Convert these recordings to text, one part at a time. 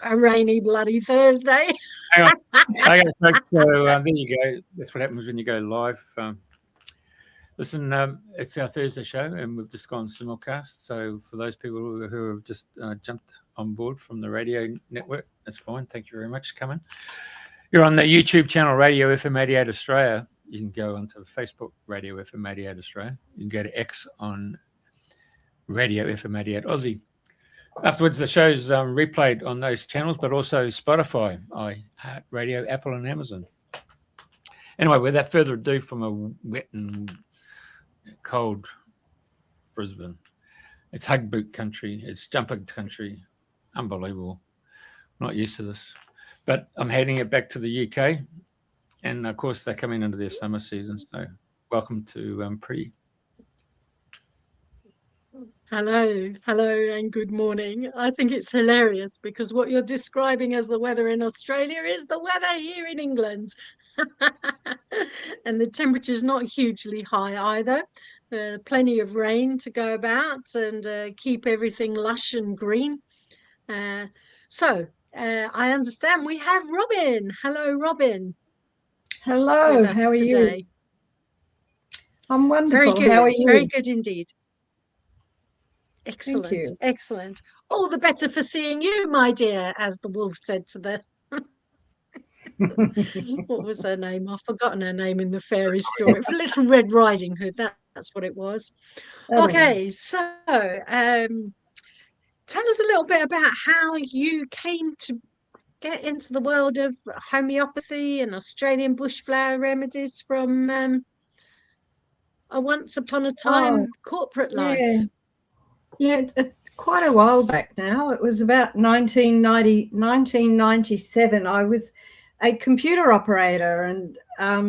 a rainy bloody Thursday. Hang on. Okay, folks, so there you go. That's what happens when you go live. Listen, it's our Thursday show, and we've just gone simulcast. So for those people who have just jumped on board from the radio network, that's fine. Thank you very much for coming. You're on the YouTube channel Radio FM 88 Australia. You can go onto Facebook Radio FM 88 Australia. You can go to X on Radio FM 88 Aussie. Afterwards, the show's replayed on those channels, but also Spotify, iHeartRadio, Apple, and Amazon. Anyway, without further ado, from a wet and cold Brisbane, it's hug boot country, it's jumper country, unbelievable. Not used to this, but I'm heading it back to the UK, and of course they're coming into their summer season. So, welcome to Priti. Hello, and good morning. I think it's hilarious because what you're describing as the weather in Australia is the weather here in England. And the temperature's not hugely high either. Plenty of rain to go about and keep everything lush and green. So I understand we have Robyn. Hello, Robyn. Hello, how are you? I'm wonderful. Very good. How are you? Very good indeed. Thank you. Excellent. All the better for seeing you, my dear, as the wolf said to the... What was her name? I've forgotten her name in the fairy story. Little Red Riding Hood, that's what it was. Okay, so tell us a little bit about how you came to get into the world of homeopathy and Australian bushflower remedies from a once upon a time corporate life. Yeah, quite a while back now. It was about 1997. I was a computer operator, and I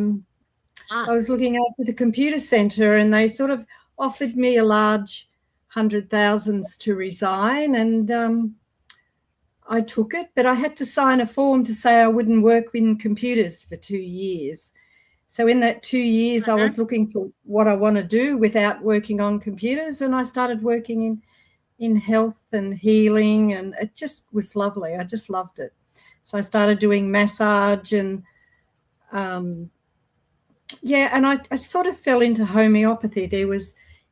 was looking after the computer centre, and they sort of offered me a large 100,000s to resign, and I took it, but I had to sign a form to say I wouldn't work in computers for 2 years. So in that 2 years, I was looking for what I want to do without working on computers, and I started working in health and healing, and it just was lovely. I just loved it. So I started doing massage and, and I sort of fell into homeopathy.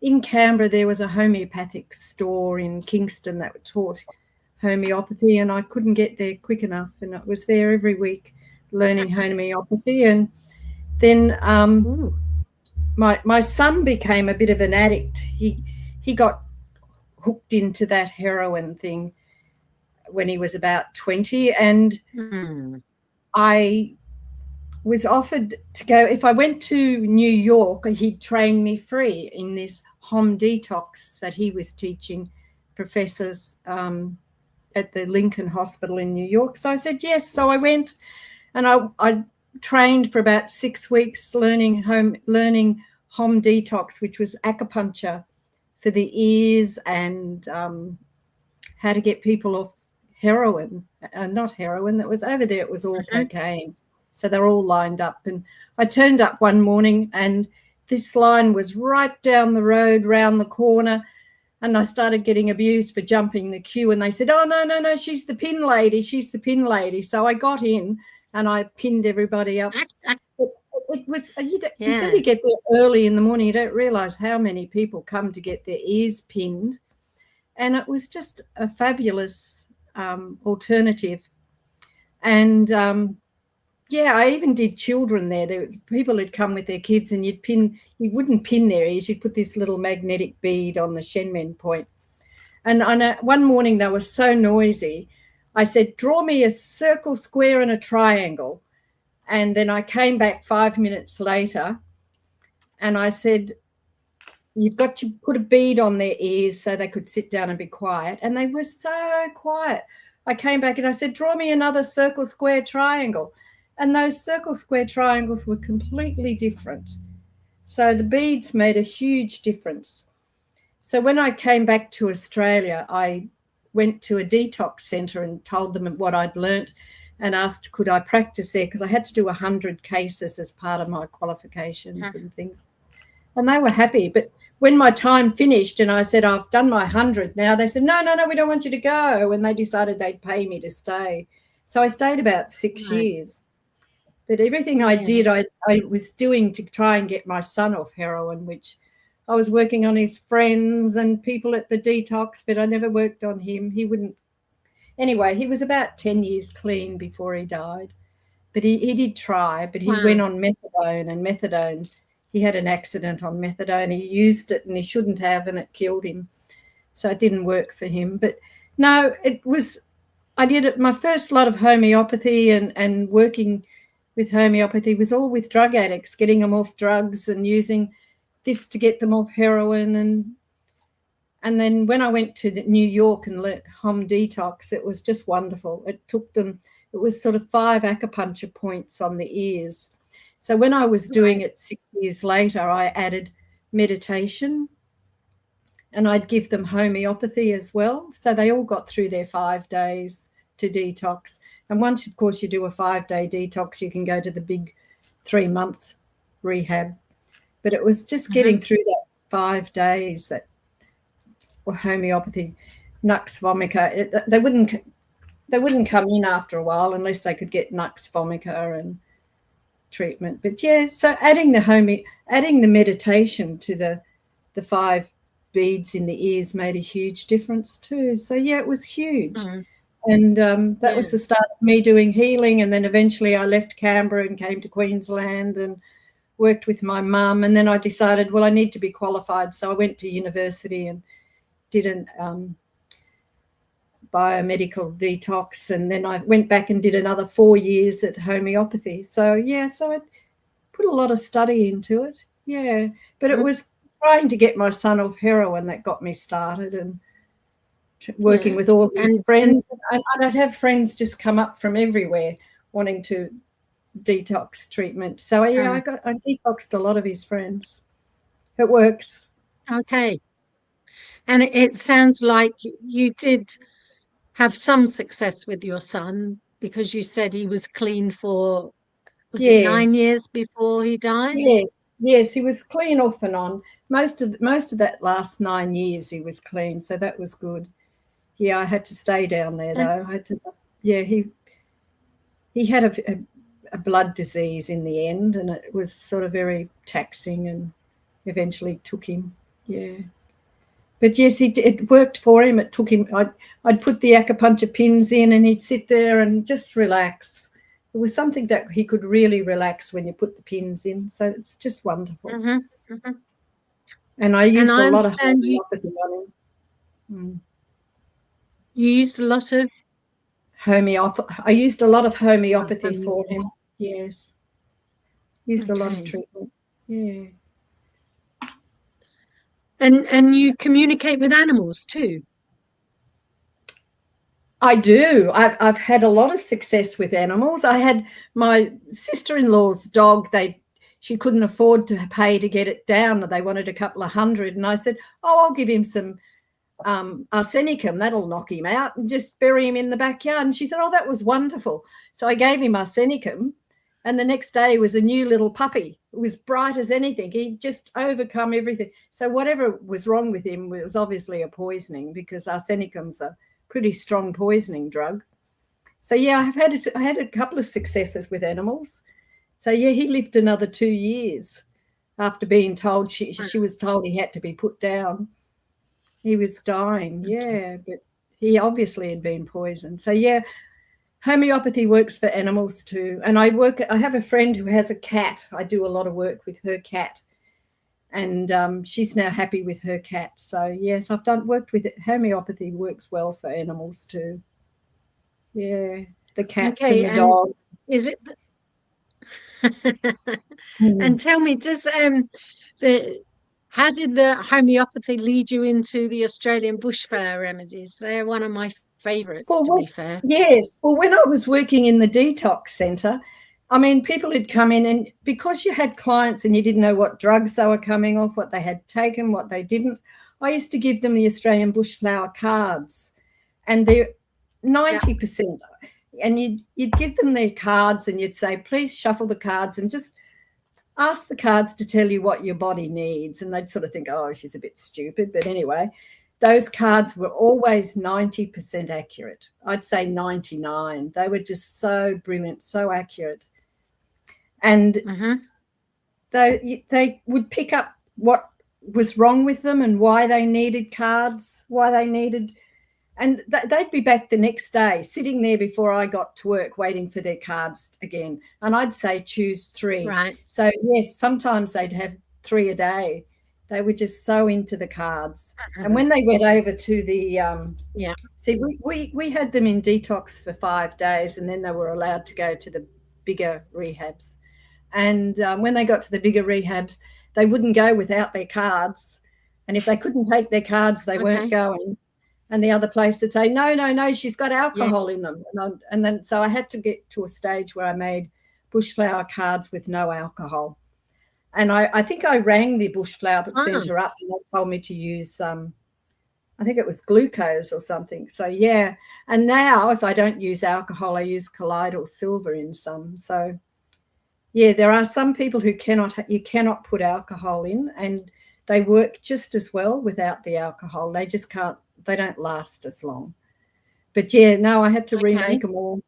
In Canberra, there was a homeopathic store in Kingston that taught homeopathy, and I couldn't get there quick enough, and I was there every week learning homeopathy. And then my son became a bit of an addict. He got hooked into that heroin thing when he was about 20, and I was offered to go. If I went to New York, he'd train me free in this Detox that he was teaching professors at the Lincoln Hospital in New York. So I said yes. So I went, and I trained for about 6 weeks learning home detox, which was acupuncture for the ears, and how to get people off heroin. Not heroin, that was over there, it was all cocaine. So they're all lined up. And I turned up one morning, and this line was right down the road, round the corner, and I started getting abused for jumping the queue. And they said, oh, no, she's the pin lady. So I got in, and I pinned everybody up. It was until you get there early in the morning, you don't realise how many people come to get their ears pinned. And it was just a fabulous alternative. And, I even did children there. People had come with their kids, and you wouldn't pin their ears. You'd put this little magnetic bead on the Shenmen point. And one morning they were so noisy, I said, draw me a circle, square, and a triangle. And then I came back 5 minutes later, and I said, you've got to put a bead on their ears so they could sit down and be quiet. And they were so quiet. I came back and I said, draw me another circle, square, triangle. And those circle, square, triangles were completely different. So the beads made a huge difference. So when I came back to Australia, I went to a detox centre and told them what I'd learnt, and asked could I practice there, because I had to do 100 cases as part of my qualifications and things. and they were happy. But when my time finished and I said, I've done my 100 now, they said, no, we don't want you to go. And they decided they'd pay me to stay. So I stayed about 6 years. But everything I did, I was doing to try and get my son off heroin, which I was working on his friends and people at the Detox, but I never worked on him. He wouldn't. Anyway, he was about 10 years clean before he died. But he did try, but he went on methadone, and methadone, he had an accident on methadone. He used it and he shouldn't have, and it killed him. So it didn't work for him. But no, I did it. My first lot of homeopathy and working with homeopathy was all with drug addicts, getting them off drugs and using this to get them off heroin. And then when I went to New York and learnt Home Detox, it was just wonderful. It was sort of 5 acupuncture points on the ears. So when I was doing it 6 years later, I added meditation, and I'd give them homeopathy as well. So they all got through their 5 days to detox. And once, of course, you do a 5-day detox, you can go to the big 3-month rehab. But it was just getting through that 5 days that were homeopathy, nux vomica. They wouldn't come in after a while unless they could get nux vomica and treatment. But yeah, so adding the meditation to the 5 beads in the ears made a huge difference too. So yeah, it was huge. And that was the start of me doing healing. And then eventually I left Canberra and came to Queensland and worked with my mum. And then I decided, well, I need to be qualified. So I went to university and did an biomedical detox. And then I went back and did another 4 years at homeopathy. So, yeah, so I put a lot of study into it. Yeah, but it was trying to get my son off heroin that got me started, and working with all his friends. And I'd have friends just come up from everywhere wanting to detox treatment. So yeah, I detoxed a lot of his friends. It works. Okay. And it sounds like you did have some success with your son, because you said he was clean for, was it 9 years before he died? Yes, he was clean off and on. Most of that last 9 years he was clean, so that was good. Yeah, I had to stay down there though. He had a blood disease in the end, and it was sort of very taxing, and eventually took him. Yeah, but yes, it worked for him. It took him. I'd put the acupuncture pins in, and he'd sit there and just relax. It was something that he could really relax when you put the pins in. So it's just wonderful. And I used a lot of homeopathy on him. You used a lot of homeopathy. I used a lot of homeopathy for him. Yes, used a lot of treatment. Yeah. And you communicate with animals too? I do. I've had a lot of success with animals. I had my sister-in-law's dog. She couldn't afford to pay to get it down. They wanted a couple of $100, and I said, "Oh, I'll give him some arsenicum, that'll knock him out, and just bury him in the backyard." And she said, "Oh, that was wonderful." So I gave him arsenicum, and the next day was a new little puppy. It was bright as anything. He'd just overcome everything. So whatever was wrong with him was obviously a poisoning, because arsenicum's a pretty strong poisoning drug. So yeah, I had a couple of successes with animals. So yeah, he lived another 2 years after being told she was told he had to be put down. He was dying, but he obviously had been poisoned. So yeah, homeopathy works for animals too. And I have a friend who has a cat. I do a lot of work with her cat, and she's now happy with her cat. So yes, I've worked with it. Homeopathy works well for animals too. Yeah, the cat and the dog. Is it? And tell me, how did the homeopathy lead you into the Australian bushfire remedies? They're one of my favourites, to be fair. Yes. Well, when I was working in the detox centre, I mean, people had come in, and because you had clients and you didn't know what drugs they were coming off, what they had taken, what they didn't, I used to give them the Australian bushflower cards, and they're 90%. And you'd give them their cards, and you'd say, "Please shuffle the cards and just ask the cards to tell you what your body needs. And they'd sort of think, oh, she's a bit stupid. But anyway, those cards were always 90% accurate. I'd say 99. They were just so brilliant, so accurate. And they would pick up what was wrong with them and why they needed cards, and they'd be back the next day sitting there before I got to work waiting for their cards again. And I'd say choose 3. Right. So, yes, sometimes they'd have 3 a day. They were just so into the cards. And when they went over to the see, we had them in detox for 5 days, and then they were allowed to go to the bigger rehabs. And when they got to the bigger rehabs, they wouldn't go without their cards. And if they couldn't take their cards, they weren't going. And the other place would say, no, she's got alcohol in them. And then so I had to get to a stage where I made bushflower cards with no alcohol. And I think I rang the bushflower centre up, and they told me to use I think it was glucose or something. So, yeah. And now if I don't use alcohol, I use colloidal silver in some. So, yeah, there are some people who you cannot put alcohol in, and they work just as well without the alcohol. They just can't. They don't last as long. But yeah, no, I had to remake them all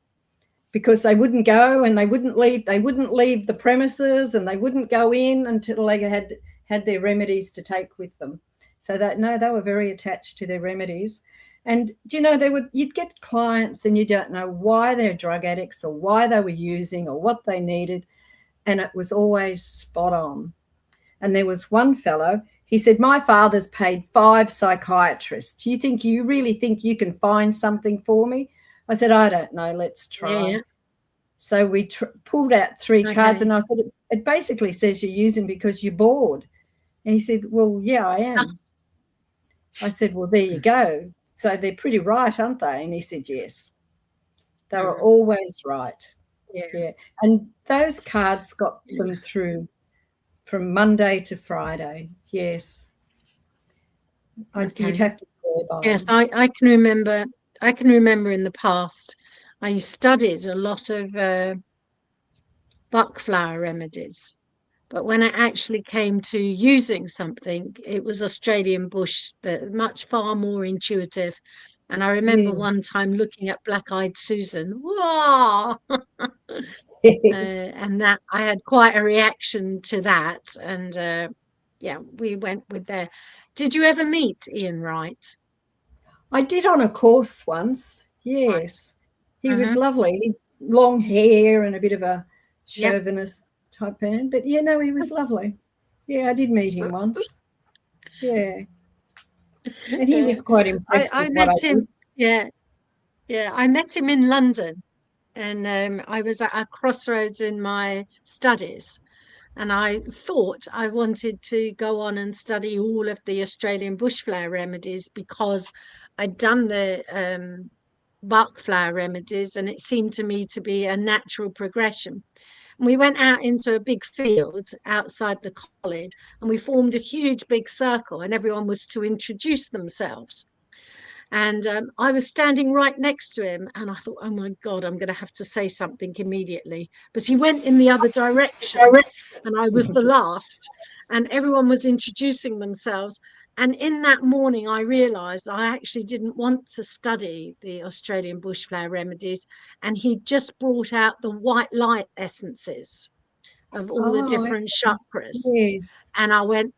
because they wouldn't go and they wouldn't leave. They wouldn't leave the premises, and they wouldn't go in until they had their remedies to take with them. So they were very attached to their remedies. And you know, you'd get clients and you don't know why they're drug addicts or why they were using or what they needed, and it was always spot on. And there was one fellow. He said, my father's paid 5 psychiatrists. Do you really think you can find something for me? I said, I don't know. Let's try. Yeah. So we pulled out 3 cards, and I said, it basically says you're using because you're bored. And he said, well, yeah, I am. I said, well, there you go. So they're pretty right, aren't they? And he said, yes. They were always right. Yeah. And those cards got them through from Monday to Friday. Yes. You'd have to swear by them. Yes, I can remember. I can remember in the past, I studied a lot of buckflower remedies, but when it actually came to using something, it was Australian bush, that far more intuitive. And I remember one time looking at Black-Eyed Susan. Whoa! And that I had quite a reaction to that, and we went with there. Did you ever meet Ian Wright? I did on a course once. Yes, he was lovely. Long hair and a bit of a chauvinist type man, but he was lovely. Yeah, I did meet him once. Yeah, and he was quite impressed. I met him. I met him in London. And I was at a crossroads in my studies, and I thought I wanted to go on and study all of the Australian bushflower remedies because I'd done the buckflower remedies, and it seemed to me to be a natural progression. And we went out into a big field outside the college, and we formed a huge big circle, and everyone was to introduce themselves. And I was standing right next to him, and I thought, oh my God, I'm going to have to say something immediately. But he went in the other direction, and I was the last, and everyone was introducing themselves. And in that morning, I realised I actually didn't want to study the Australian bushflower remedies, and he just brought out the white light essences of all the different chakras. Yes. And I went,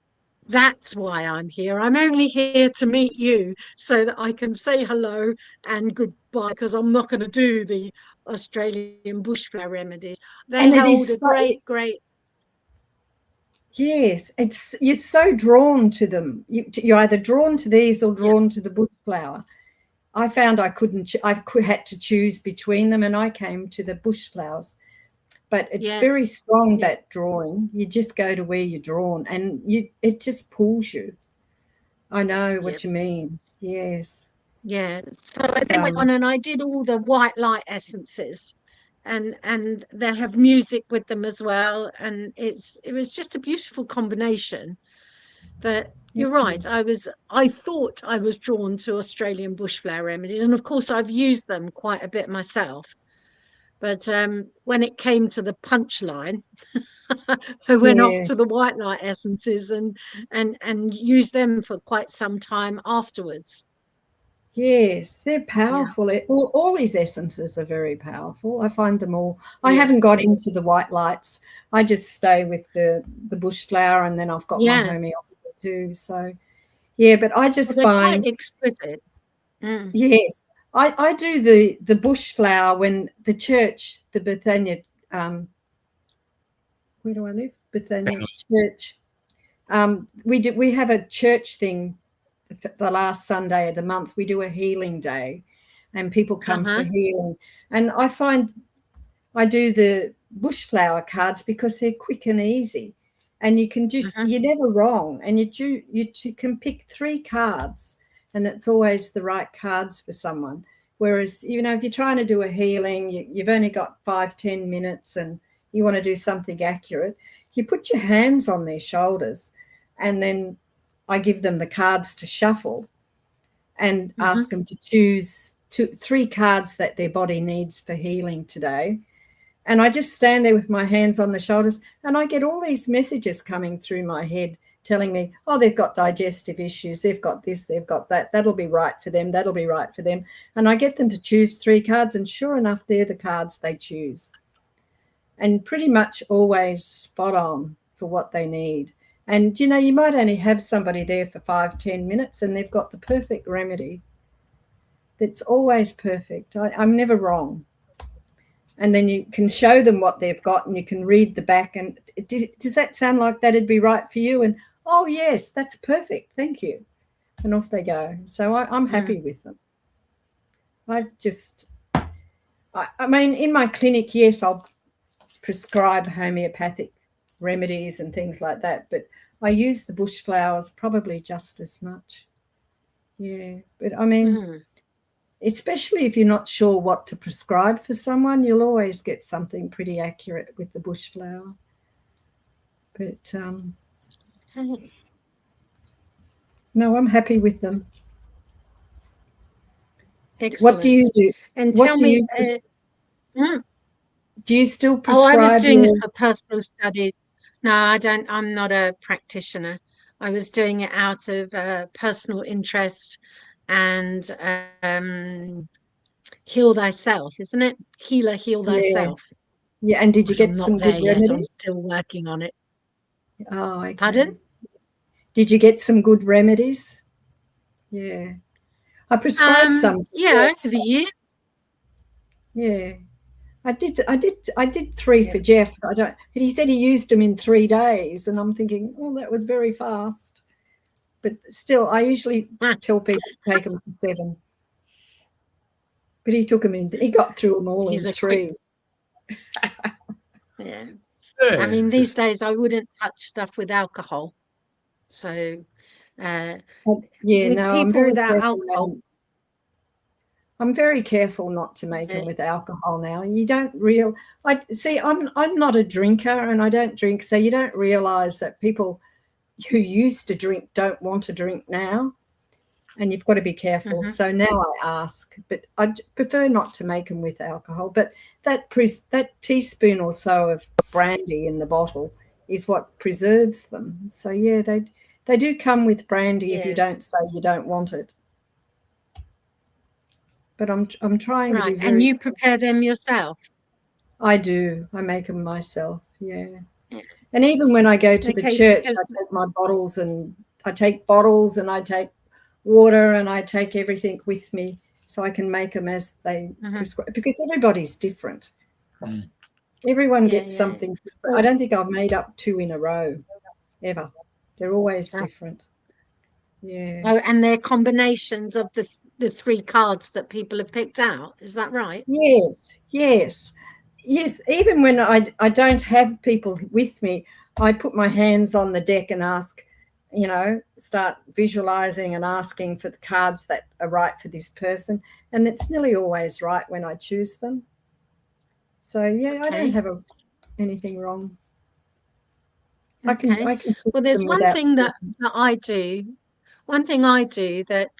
that's why I'm here. I'm only here to meet you so that I can say hello and goodbye, because I'm not going to do the Australian bushflower remedies. They hold a great. Yes, you're so drawn to them. You're either drawn to these or drawn to the bushflower. I found I had to choose between them, and I came to the bushflowers. But it's very strong, that drawing. You just go to where you're drawn, and it just pulls you. I know what you mean. Yes. Yeah. So I then went on and I did all the white light essences, and they have music with them as well. And it was just a beautiful combination. But you're right. I thought I was drawn to Australian bushflower remedies, and of course I've used them quite a bit myself. But when it came to the punchline, who went off to the white light essences and used them for quite some time afterwards. Yes, they're powerful. All these essences are very powerful. I find them all. I haven't got into the white lights. I just stay with the bush flower, and then I've got my homeopathy too. So, yeah, but I just find quite exquisite. Yes, I do the bush flower when the church, the Bethania. Where do I live? Bethania Church. We have a church thing. The last Sunday of the month, we do a healing day, and people come for healing. And I find I do the bush flower cards because they're quick and easy, and you can just you're never wrong, and you can pick 3 cards, and it's always the right cards for someone. Whereas, you know, if you're trying to do a healing, you've only got 5-10 minutes, and you want to do something accurate, you put your hands on their shoulders, and then I give them the cards to shuffle and ask them to choose 3 cards that their body needs for healing today. And I just stand there with my hands on the shoulders, and I get all these messages coming through my head telling me, oh, they've got digestive issues, they've got this, they've got that, that'll be right for them, that'll be right for them. And I get them to choose 3 cards, and sure enough, they're the cards they choose. And pretty much always spot on for what they need. And, you know, you might only have somebody there for 5-10 minutes, and they've got the perfect remedy. That's always perfect. I'm never wrong. And then you can show them what they've got, and you can read the back. And does that sound like that'd be right for you? And, oh, yes, that's perfect. Thank you. And off they go. So I'm happy with them. I mean, in my clinic, yes, I'll prescribe homeopathic remedies and things like that, but I use the bush flowers probably just as much. Yeah, but I mean, especially if you're not sure what to prescribe for someone, you'll always get something pretty accurate with the bush flower. But no, I'm happy with them. Excellent. What do you do? And tell me, do you still prescribe? I was doing this for personal studies. No, I don't. I'm not a practitioner. I was doing it out of personal interest and heal thyself, isn't it? Healer, heal thyself. Yeah, and did you get some good remedies? I'm still working on it. Oh, okay. Pardon? Did you get some good remedies? Yeah. I prescribed some. Yeah, over the years. Yeah. I did 3 for Jeff. But he said he used them in 3 days, and I'm thinking, oh, that was very fast. But still, I usually tell people to take them for 7. But he took them in. He got through them all in 3. Yeah. I mean, these days I wouldn't touch stuff with alcohol. So, with people without alcohol. I'm very careful not to make them with alcohol now. You don't I'm not a drinker, and I don't drink, so you don't realise that people who used to drink don't want to drink now, and you've got to be careful. So now I ask, but I prefer not to make them with alcohol. But that teaspoon or so of brandy in the bottle is what preserves them. So yeah, they do come with brandy if you don't say you don't want it. But I'm trying to be very... And you prepare them yourself? I do. I make them myself, yeah. And even when I go to the church, I take my bottles, and I take water, and I take everything with me so I can make them as they prescribe, because everybody's different. Everyone gets something different. I don't think I've made up 2 in a row, ever. They're always different. Yeah. Oh, and they're combinations of the 3 cards that people have picked out. Is that right? Yes. Even when I don't have people with me, I put my hands on the deck and ask, start visualizing and asking for the cards that are right for this person. And it's nearly always right when I choose them. So, yeah, I don't have anything wrong. I can well, there's one thing that I do. One thing I do that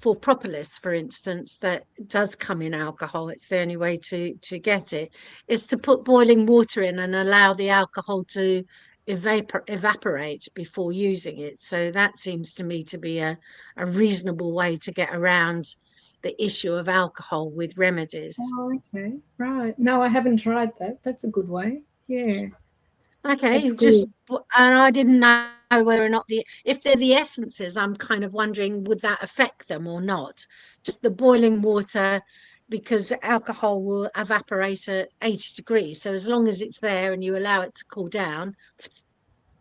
for propolis, for instance, that does come in alcohol, it's the only way to get it, is to put boiling water in and allow the alcohol to evaporate before using it. So that seems to me to be a reasonable way to get around the issue of alcohol with remedies. Oh, okay, right. No, I haven't tried that. That's a good way. Yeah. Okay, and I didn't know whether or not if they're the essences, I'm kind of wondering, would that affect them or not? Just the boiling water, because alcohol will evaporate at 80 degrees. So as long as it's there and you allow it to cool down,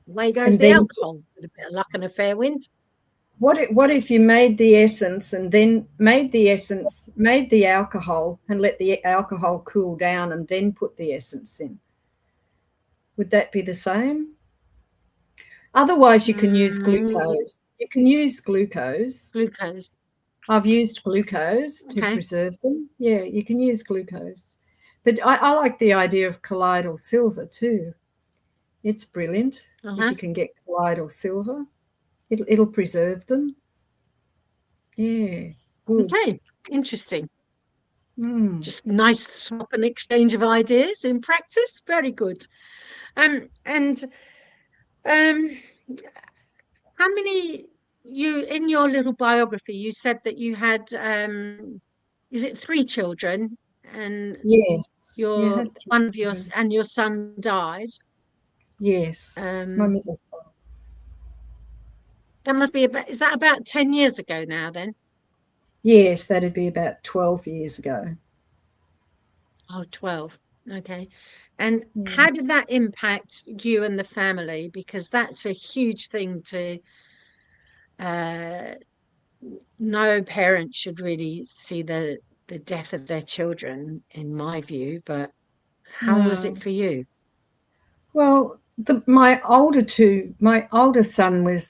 away goes the alcohol with a bit of luck and a fair wind. What if you made the essence and then made the alcohol and let the alcohol cool down and then put the essence in? Would that be the same? Otherwise, you can use glucose. You can use glucose. Glucose. I've used glucose to preserve them. Yeah, you can use glucose. But I like the idea of colloidal silver too. It's brilliant if you can get colloidal silver. It'll preserve them. Yeah, good. Okay, interesting. Just nice swap and exchange of ideas in practice. Very good. And how many, you in your little biography you said that you had is it 3 children, and yes, one of your and your son died? Yes, my middle son. That must be is that about 10 years ago now then? Yes, that'd be about 12 years ago. Oh, 12. Okay. And how did that impact you and the family? Because that's a huge thing to no parent should really see the death of their children, in my view. But how was it for you? Well, my older son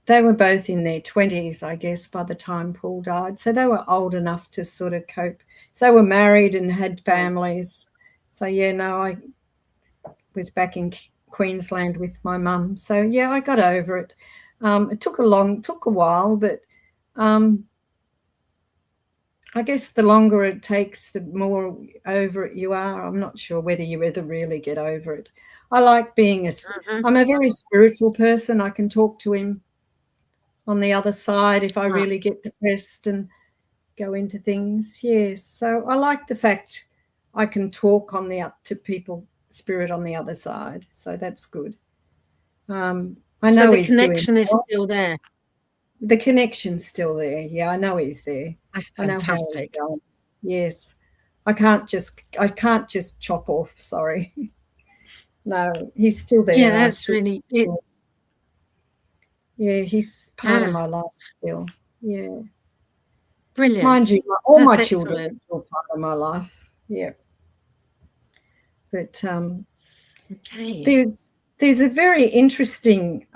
they were both in their 20s, I guess, by the time Paul died. So they were old enough to sort of cope. So they were married and had families. So, yeah, no, I was back in Queensland with my mum. So, yeah, I got over it. It took a while, but I guess the longer it takes, the more over it you are. I'm not sure whether you ever really get over it. I like being I'm a very spiritual person. I can talk to him on the other side if I really get depressed and go into things. Yes. So I like the fact I can talk to people, spirit on the other side. So that's good. I know so the connection is still there. The connection's still there. Yeah, I know he's there. That's fantastic. I know how he's going. Yes. I can't just chop off, sorry. No, he's still there. Yeah, that's really it. Yeah, he's part of my life still. Yeah. Brilliant. Mind you, all my children are still part of my life. Yeah. But there's a very interesting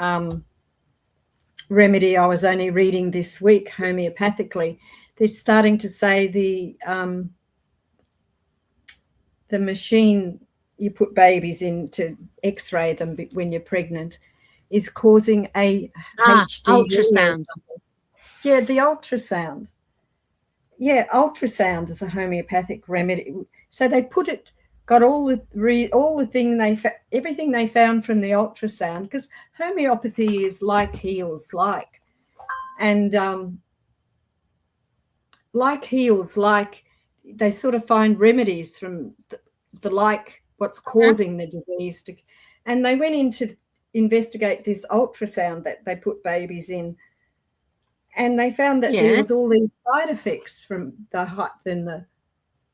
remedy I was only reading this week homeopathically. They're starting to say the machine you put babies in to x-ray them when you're pregnant is causing a ultrasound. Yeah, the ultrasound. Yeah, ultrasound is a homeopathic remedy. So they got everything they found from the ultrasound, because homeopathy is like heals like, and like heals like, they sort of find remedies from the like what's causing the disease and they went in to investigate this ultrasound that they put babies in, and they found that there was all these side effects from the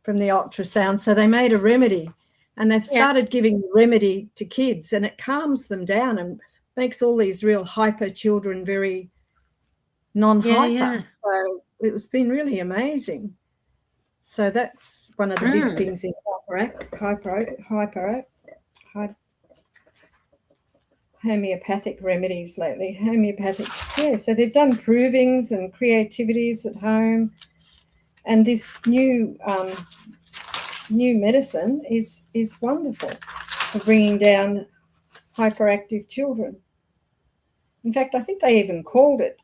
ultrasound. So they made a remedy, and they've started giving the remedy to kids, and it calms them down and makes all these real hyper children very non-hyper. So it's been really amazing. So that's one of the big things in homeopathic remedies lately. So they've done provings and creativities at home, and this new medicine is wonderful for bringing down hyperactive children. In fact, I think they even called it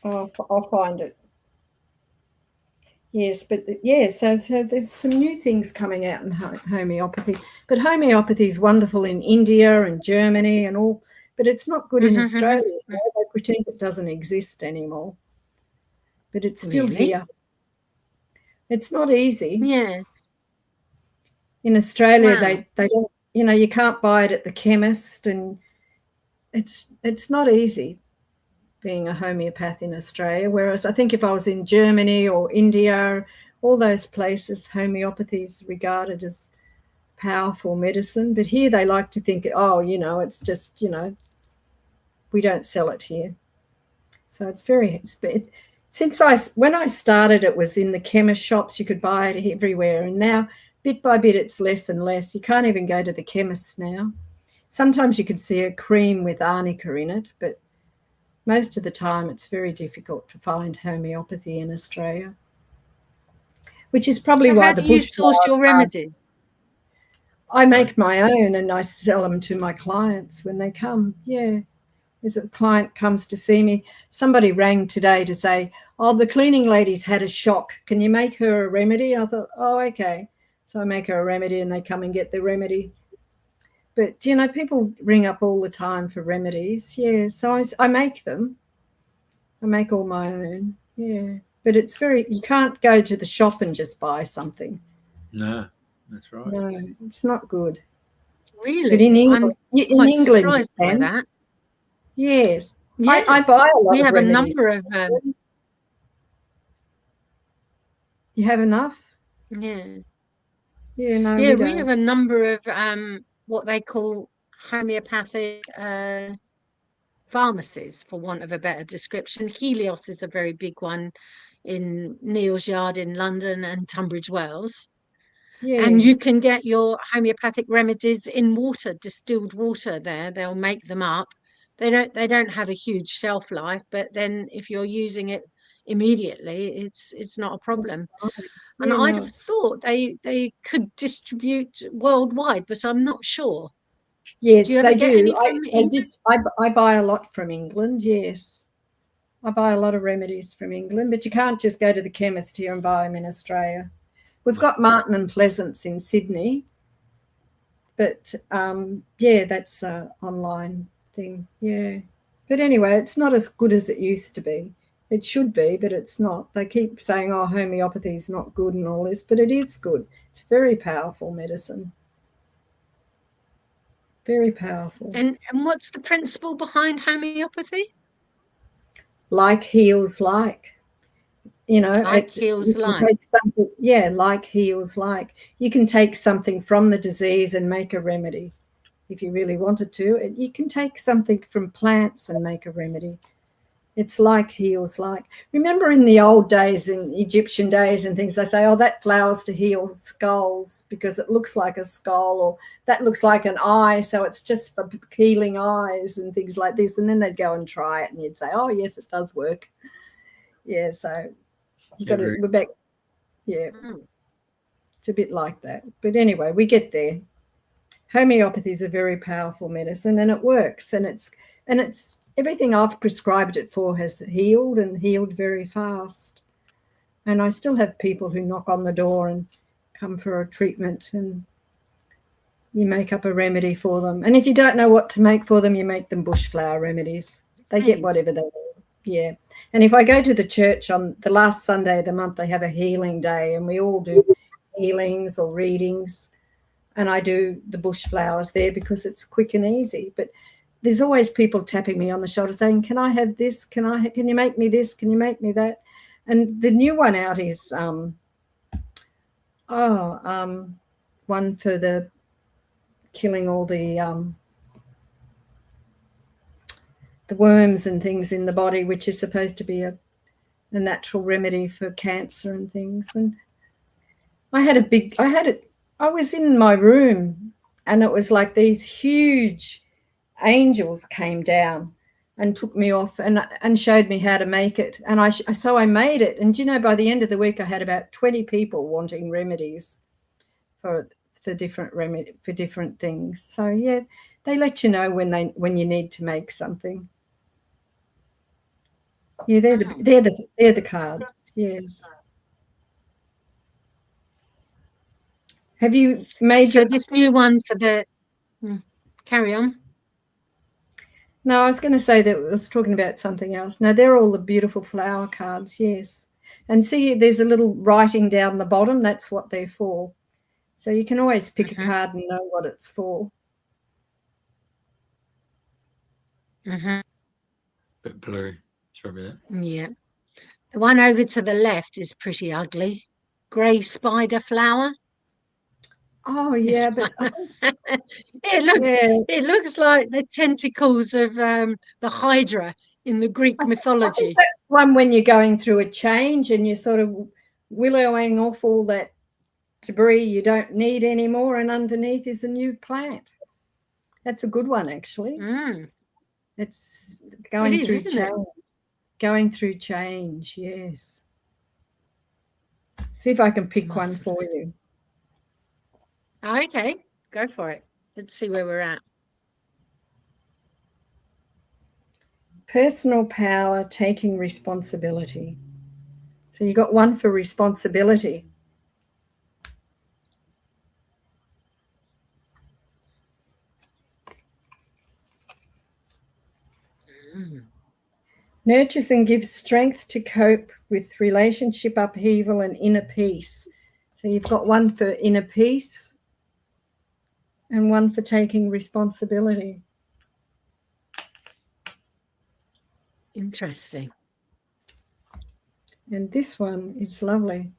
I'll find it. Yes, but so there's some new things coming out in homeopathy. But homeopathy is wonderful in India and Germany and all, but it's not good in Australia. So they pretend it doesn't exist anymore. But it's still here. It's not easy. Yeah. In Australia, they don't, you can't buy it at the chemist, and it's not easy being a homeopath in Australia. Whereas I think if I was in Germany or India, all those places, homeopathy is regarded as powerful medicine. But here they like to think, it's just, we don't sell it here. So it's when I started, it was in the chemist shops. You could buy it everywhere. And now, bit by bit, it's less and less. You can't even go to the chemists now. Sometimes you could see a cream with arnica in it, but most of the time it's very difficult to find homeopathy in Australia, which is probably why the bush. How do you source your remedies? I make my own and I sell them to my clients when they come. Yeah. As a client comes to see me, somebody rang today to say, the cleaning lady's had a shock. Can you make her a remedy? I thought, okay. So I make her a remedy and they come and get the remedy. But, people ring up all the time for remedies. Yeah, so I make them. I make all my own. Yeah, but you can't go to the shop and just buy something. No, that's right. No, it's not good. Really? But in England, you can. That. Yes. Yeah. I buy a lot of remedies. We have a number of... You have enough? Yeah. Yeah, no, we have a number of what they call homeopathic pharmacies, for want of a better description. Helios is a very big one in Neal's Yard in London and Tunbridge Wells. Yes. And you can get your homeopathic remedies in water, distilled water there. They'll make them up. They don't have a huge shelf life, but then if you're using it immediately, it's not a problem. And I'd have thought they could distribute worldwide, but I'm not sure. Yes, they do. I buy a lot from England, yes. I buy a lot of remedies from England, but you can't just go to the chemist here and buy them in Australia. We've got Martin and Pleasance in Sydney, but, that's an online thing, yeah. But anyway, it's not as good as it used to be. It should be, but it's not. They keep saying, homeopathy is not good and all this, but it is good. It's very powerful medicine. Very powerful. And what's the principle behind homeopathy? Like heals like. Like heals like. Like heals like. You can take something from the disease and make a remedy. If you really wanted to, you can take something from plants and make a remedy. It's like heals like. Remember in the old days, in Egyptian days and things, they say, that flower's to heal skulls because it looks like a skull, or that looks like an eye, so it's just for healing eyes and things like this. And then they'd go and try it and you'd say, yes, it does work. Yeah, so you got to, we're back. Yeah, it's a bit like that. But anyway, we get there. Homeopathy is a very powerful medicine and it works, and it's everything I've prescribed it for has healed and healed very fast. And I still have people who knock on the door and come for a treatment, and you make up a remedy for them. And if you don't know what to make for them, you make them bushflower remedies. They get whatever they need. Yeah. And if I go to the church on the last Sunday of the month, they have a healing day, and we all do healings or readings. And I do the bushflowers there because it's quick and easy. But there's always people tapping me on the shoulder saying, can I have this? Can you make me this? Can you make me that? And the new one out is one for the killing all the worms and things in the body, which is supposed to be a natural remedy for cancer and things. And I was in my room, and it was like these huge angels came down and took me off and showed me how to make it. And so I made it. And by the end of the week, I had about 20 people wanting remedies for different things. So yeah, they let you know when you need to make something. Yeah, they're the cards. Yes. Have you made this new one for the carry on? No, I was going to say that I was talking about something else. No, they're all the beautiful flower cards, yes. And see, there's a little writing down the bottom. That's what they're for. So you can always pick a card and know what it's for. Bit blurry. Sorry about that. Yeah. The one over to the left is pretty ugly. Grey spider flower. Oh yeah, but it looks like the tentacles of the Hydra in the Greek mythology. I think that's one when you're going through a change and you're sort of willowing off all that debris you don't need anymore, and underneath is a new plant. That's a good one, actually. It's going through change. Going through change, yes. See if I can pick one for you. Okay, go for it. Let's see where we're at. Personal power, taking responsibility. So you got one for responsibility. Nurtures and gives strength to cope with relationship upheaval and inner peace. So you've got one for inner peace and one for taking responsibility. Interesting. And this one is lovely.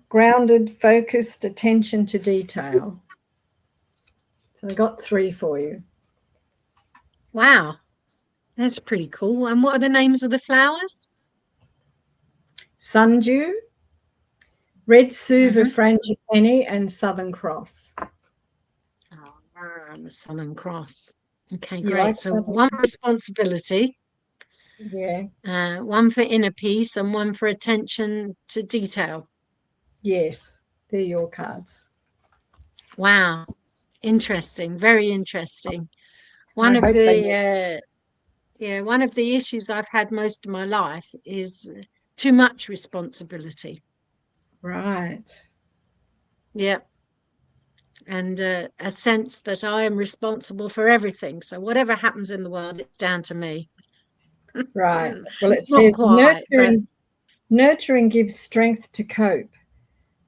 Grounded, focused attention to detail. So I got 3 for you. Wow, that's pretty cool. And what are the names of the flowers? Sundew, Red Suva Frangipani, and Southern Cross. Oh, the Southern Cross. Okay, You great. like so Southern one responsibility. Yeah. One for inner peace and one for attention to detail. Yes, they're your cards. Wow, interesting. Very interesting. One of the issues I've had most of my life is too much responsibility. Right. Yeah. And a sense that I am responsible for everything. So whatever happens in the world, it's down to me. Right. Well, it says nurturing gives strength to cope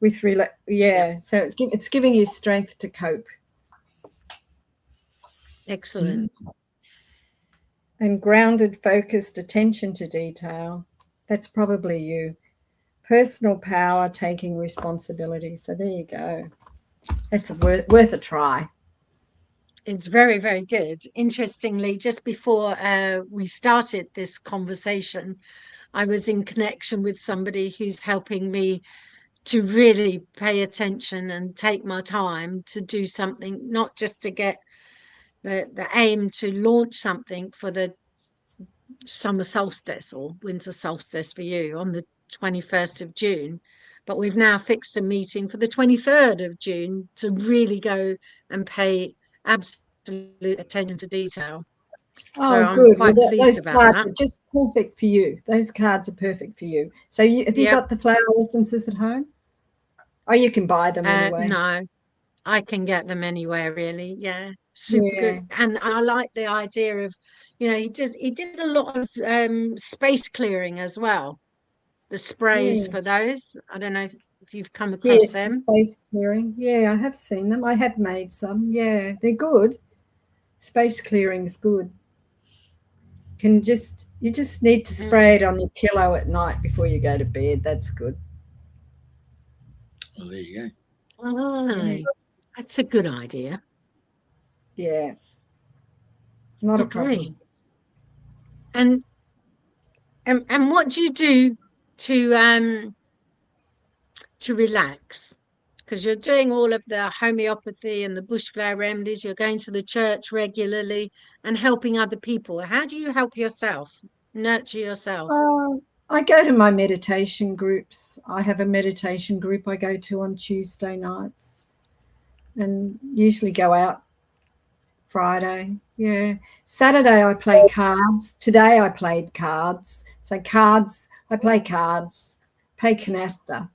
with so it's giving you strength to cope. Excellent. And grounded, focused attention to detail. That's probably you. Personal power, taking responsibility. So there you go. That's worth a try. It's very, very good. Interestingly, just before we started this conversation, I was in connection with somebody who's helping me to really pay attention and take my time to do something, not just to get the aim to launch something for the summer solstice or winter solstice for you on the 21st of June, but we've now fixed a meeting for the 23rd of June to really go and pay absolute attention to detail. Oh, so good. I'm quite pleased those about cards that. are just perfect for you. Those cards are perfect for you. So have you got the flower essences at home? Oh, you can buy them anyway. No, I can get them anywhere, really. Yeah, super good. And I like the idea of, he did a lot of space clearing as well. The sprays for those. I don't know if you've come across them. The space clearing. Yeah, I have seen them. I have made some. Yeah, they're good. Space clearing's good. You just need to spray it on your pillow at night before you go to bed. That's good. Well, there you go. Oh, that's a good idea. Yeah. Not a problem. And what do you do to relax? Because you're doing all of the homeopathy and the bushflower remedies, you're going to the church regularly and helping other people. How do you help yourself, nurture yourself? I go to my meditation groups. I have a meditation group I go to on Tuesday nights and usually go out Friday. Yeah. Saturday I play cards. Today I played cards. So cards, I play cards, play canasta.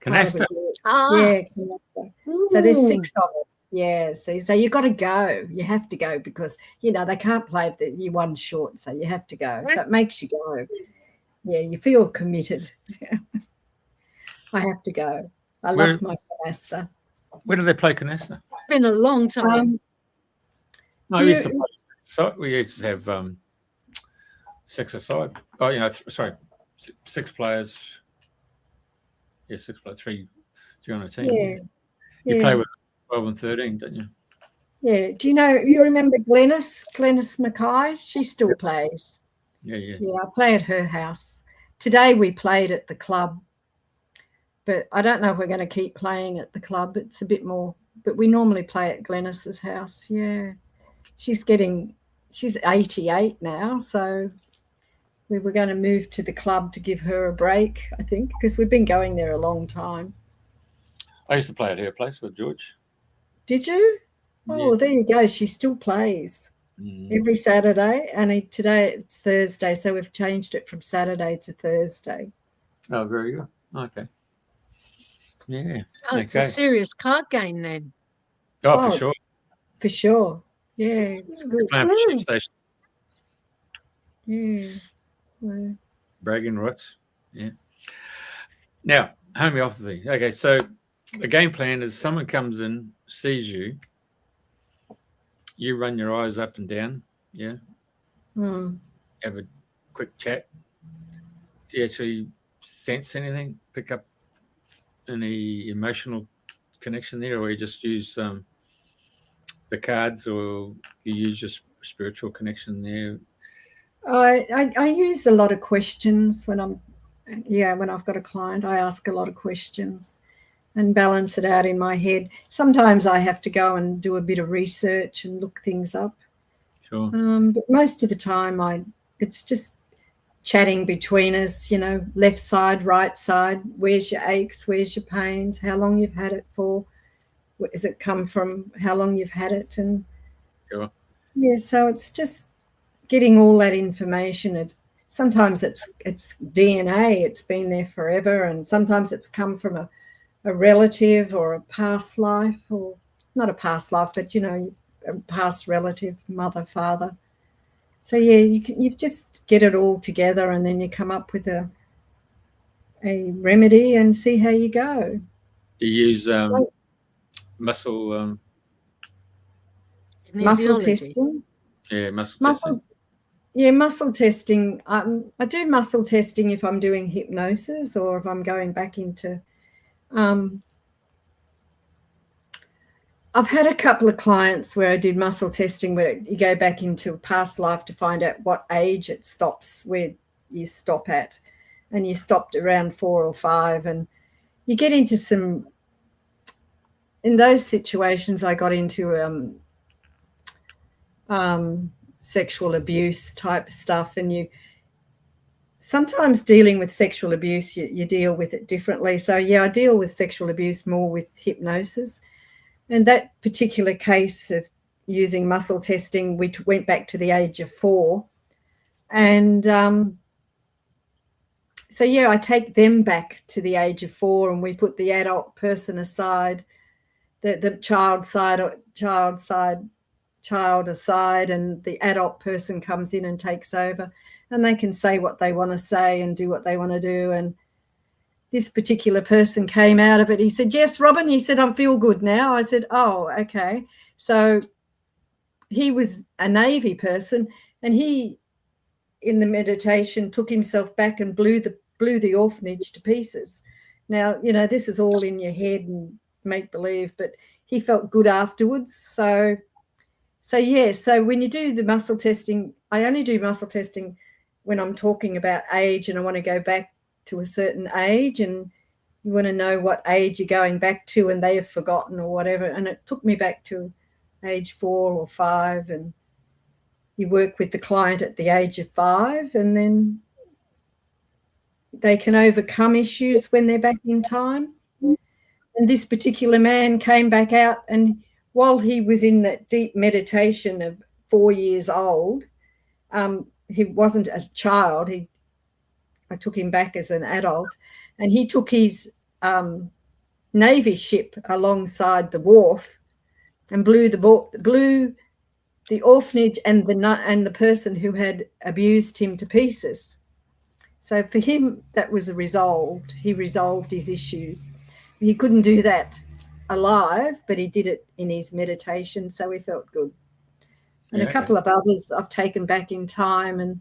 Canasta? Yeah, canasta. So there's 6 of us. Yeah, so you got to go. You have to go because, they can't play if you're one short, so you have to go. So it makes you go. Yeah, you feel committed. I have to go. I love my canasta. Where do they play canasta? It's been a long time. No, we used to have 6 aside. Oh, sorry, 6 players. Yeah, 6 players, 3 on a team. Yeah. You play with 12 and 13, don't you? Yeah. Do you remember Glenys Mackay? She still plays. Yeah. Yeah, I play at her house. Today we played at the club, but I don't know if we're going to keep playing at the club. It's a bit more, but we normally play at Glenys's house. Yeah. She's 88 now, so we were going to move to the club to give her a break, I think, because we've been going there a long time. I used to play at her place with George. Did you? Oh, Yeah. there you go. She still plays every Saturday, and today it's Thursday, so we've changed it from Saturday to Thursday. Oh, very good. Okay. Yeah. Oh, it's a serious card game then. Oh, for sure. For sure. Yeah, it's good. Playing for Sheep Station. Yeah. Bragging rights. Yeah. Now, homeopathy. Okay, so the game plan is someone comes in, sees you, you run your eyes up and down, yeah? Have a quick chat. Do you actually sense anything? Pick up any emotional connection there, or you just use the cards, or you use your spiritual connection there? I use a lot of questions when I've got a client. I ask a lot of questions and balance it out in my head. Sometimes I have to go and do a bit of research and look things up. Sure. But most of the time it's just chatting between us, left side, right side, where's your aches, where's your pains, how long you've had it for, where does it come from, how long you've had it. And sure. Yeah, so it's just getting all that information. Sometimes it's DNA, it's been there forever, and sometimes it's come from a relative or a past life, or not a past life, but a past relative, mother, father. So yeah, you just get it all together, and then you come up with a remedy and see how you go. Do you use muscle testing? Yeah, muscle testing. Yeah, muscle testing. I do muscle testing if I'm doing hypnosis or if I'm going back into. I've had a couple of clients where I did muscle testing where you go back into a past life to find out what age it stops, where you stop at, and you stopped around 4 or 5, and you get into some. In those situations, I got into sexual abuse type stuff, and you sometimes dealing with sexual abuse, you deal with it differently. So yeah, I deal with sexual abuse more with hypnosis. And that particular case of using muscle testing, we went back to the age of 4. And so, yeah, I take them back to the age of 4, and we put the adult person aside, the child aside, and the adult person comes in and takes over, and they can say what they want to say and do what they want to do. And this particular person came out of it. He said, yes, Robyn, he said, I feel good now. I said, oh, okay. So he was a Navy person, and he, in the meditation, took himself back and blew the orphanage to pieces. Now, this is all in your head and make believe, but he felt good afterwards. So yeah, so when you do the muscle testing, I only do muscle testing when I'm talking about age and I want to go back to a certain age, and you want to know what age you're going back to and they have forgotten or whatever. And it took me back to age 4 or 5, and you work with the client at the age of 5, and then they can overcome issues when they're back in time. And this particular man came back out, and while he was in that deep meditation of 4 years old, he wasn't a child. I took him back as an adult, and he took his Navy ship alongside the wharf and blew the orphanage and the person who had abused him to pieces. So for him, that was resolved. He resolved his issues. He couldn't do that alive, but he did it in his meditation, so he felt good. And a couple of others I've taken back in time, and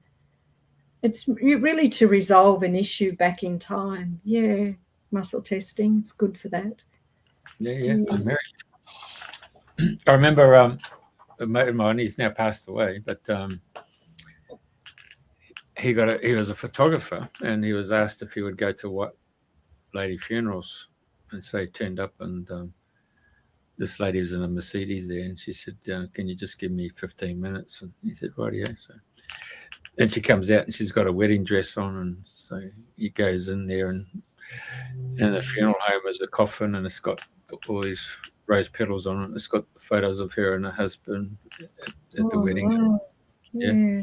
it's really to resolve an issue back in time. Yeah, muscle testing, it's good for that. Yeah. I remember a mate of mine, he's now passed away, but he was a photographer, and he was asked if he would go to white lady funerals, and so he turned up, and this lady was in a Mercedes there, and she said, can you just give me 15 minutes? And he said, right, yeah. So then she comes out, and she's got a wedding dress on, and so he goes in there, and the funeral home is a coffin, and it's got all these rose petals on it. It's got photos of her and her husband at the wedding. Wow. Yeah.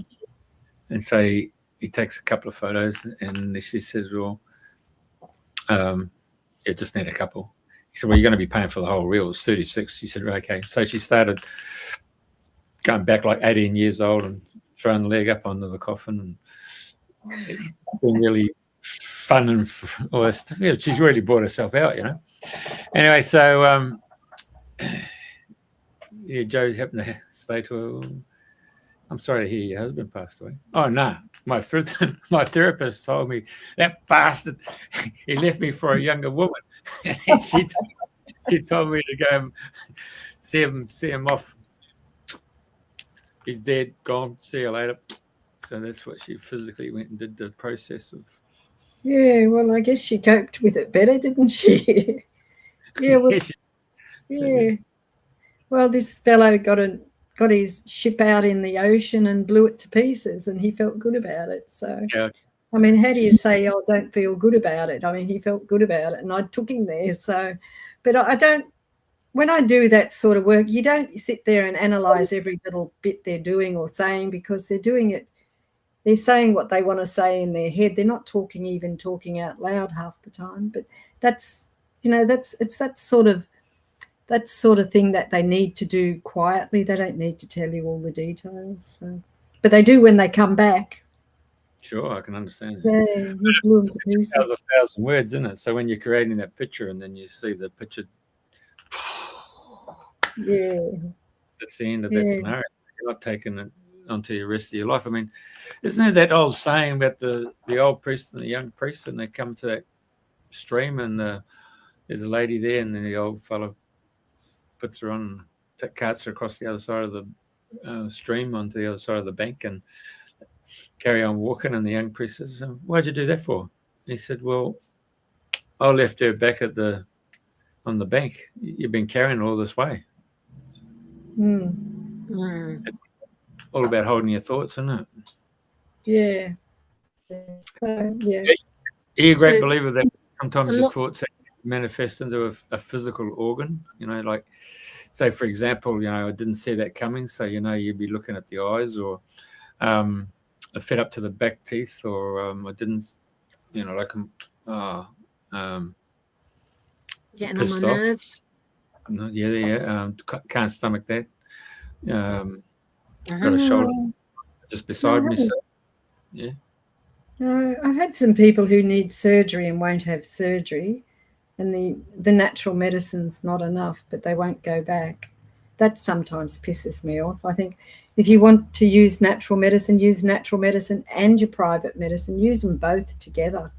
And so he takes a couple of photos, and she says, well, just need a couple. He said, well, you're going to be paying for the whole reel. It's 36. She said, okay. So she started going back like 18 years old and throwing the leg up under the coffin, and it's been really fun and all that stuff. Yeah, she's really brought herself out, you know. Anyway, so Joe happened to say to her, I'm sorry to hear your husband passed away. Oh, no. My therapist told me, that bastard, he left me for a younger woman. she told me to go and see him off. He's dead, gone, see you later. So that's what she physically went and did, the process of. Yeah, well, I guess she coped with it better, didn't she? Yeah, well, yeah. Well, this fellow got his ship out in the ocean and blew it to pieces, and he felt good about it. So, yeah. I mean, how do you say, oh, don't feel good about it? I mean, he felt good about it, and I took him there. So, but I don't, when I do that sort of work, you don't sit there and analyze every little bit they're doing or saying, because they're doing it. They're saying what they want to say in their head. They're not talking out loud half the time. But that's, it's that sort of thing that they need to do quietly. They don't need to tell you all the details. So. But they do when they come back. Sure, I can understand. Yeah, it's 1,000 words, isn't it? So when you're creating that picture and then you see the picture, yeah, that's the end of that scenario. You're not taking it onto the rest of your life. I mean, isn't there that old saying about the old priest and the young priest, and they come to that stream, and there's a lady there, and then the old fellow puts her on, carts her across the other side of the stream onto the other side of the bank, and carry on walking. And the young priest says, why'd you do that for? He said, well, I left her back on the bank. You've been carrying her all this way. It's all about holding your thoughts, isn't it? Yeah. Yeah. Are you a great believer that sometimes your thoughts manifest into a physical organ? Like, say, for example, I didn't see that coming. So, you'd be looking at the eyes, or I fed up to the back teeth, or I didn't, like, getting on my nerves. Can't stomach that. Got a shoulder just beside me. So, yeah. I've had some people who need surgery and won't have surgery, and the natural medicine's not enough, but they won't go back. That sometimes pisses me off. I think if you want to use natural medicine and your private medicine. Use them both together.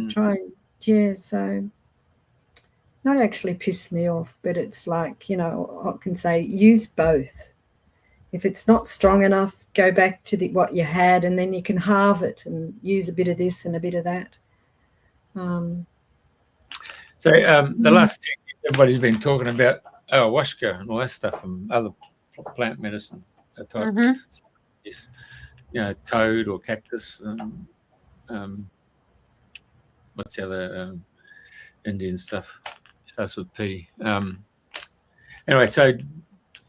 Try. Yeah, so not actually piss me off, but it's like, I can say use both. If it's not strong enough, go back to what you had, and then you can halve it and use a bit of this and a bit of that. So the last thing everybody's been talking about ayahuasca and all that stuff, and other plant medicine type. Yes, toad or cactus. What's the other Indian stuff? Starts with P. Anyway, so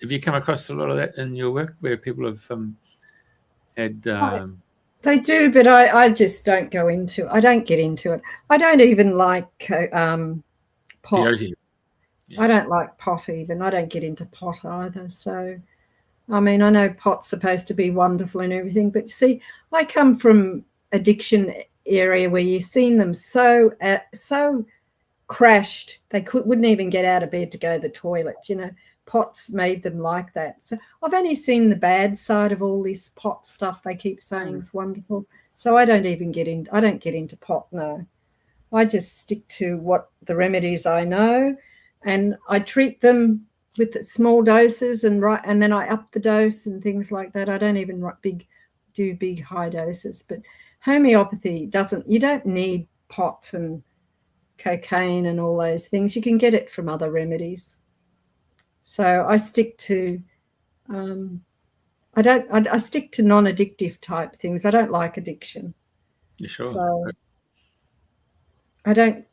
have you come across a lot of that in your work where people have had... They do, but I just don't go into. I don't get into it. I don't even like pot. Yeah. I don't like pot even. I don't get into pot either. So, I mean, I know pot's supposed to be wonderful and everything, but see, I come from addiction area where you've seen them so crashed they wouldn't even get out of bed to go to the toilet. You know, pots made them like that. So I've only seen the bad side of all this pot stuff they keep saying is wonderful. So I don't even get in. I don't get into pot. No, I just stick to what the remedies I know, and I treat them with small doses and then I up the dose and things like that. I don't even do big high doses. But homeopathy you don't need pot and cocaine and all those things. You can get it from other remedies. So I stick to I stick to non-addictive type things. I don't like addiction. You sure? So I don't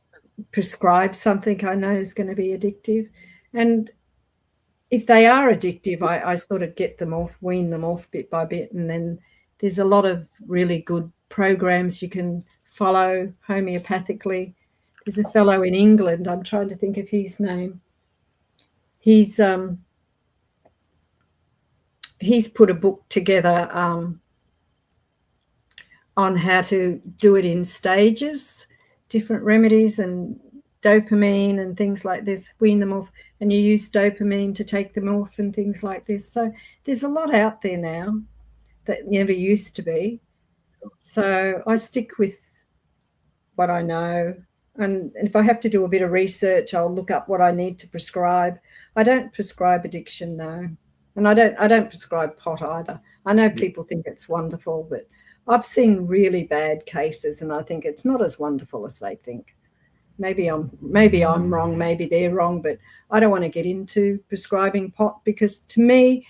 prescribe something I know is going to be addictive. And if they are addictive, I sort of get them off, wean them off bit by bit. And then there's a lot of really good programs you can follow homeopathically. There's a fellow in England, I'm trying to think of his name. He's put a book together on how to do it in stages, different remedies and dopamine and things like this, wean them off, and you use dopamine to take them off and things like this. So there's a lot out there now that never used to be. So I stick with what I know. And if I have to do a bit of research, I'll look up what I need to prescribe. I don't prescribe addiction, no. And I don't prescribe pot either. I know people think it's wonderful, but I've seen really bad cases and I think it's not as wonderful as they think. Maybe I'm wrong, maybe they're wrong, but I don't want to get into prescribing pot because to me,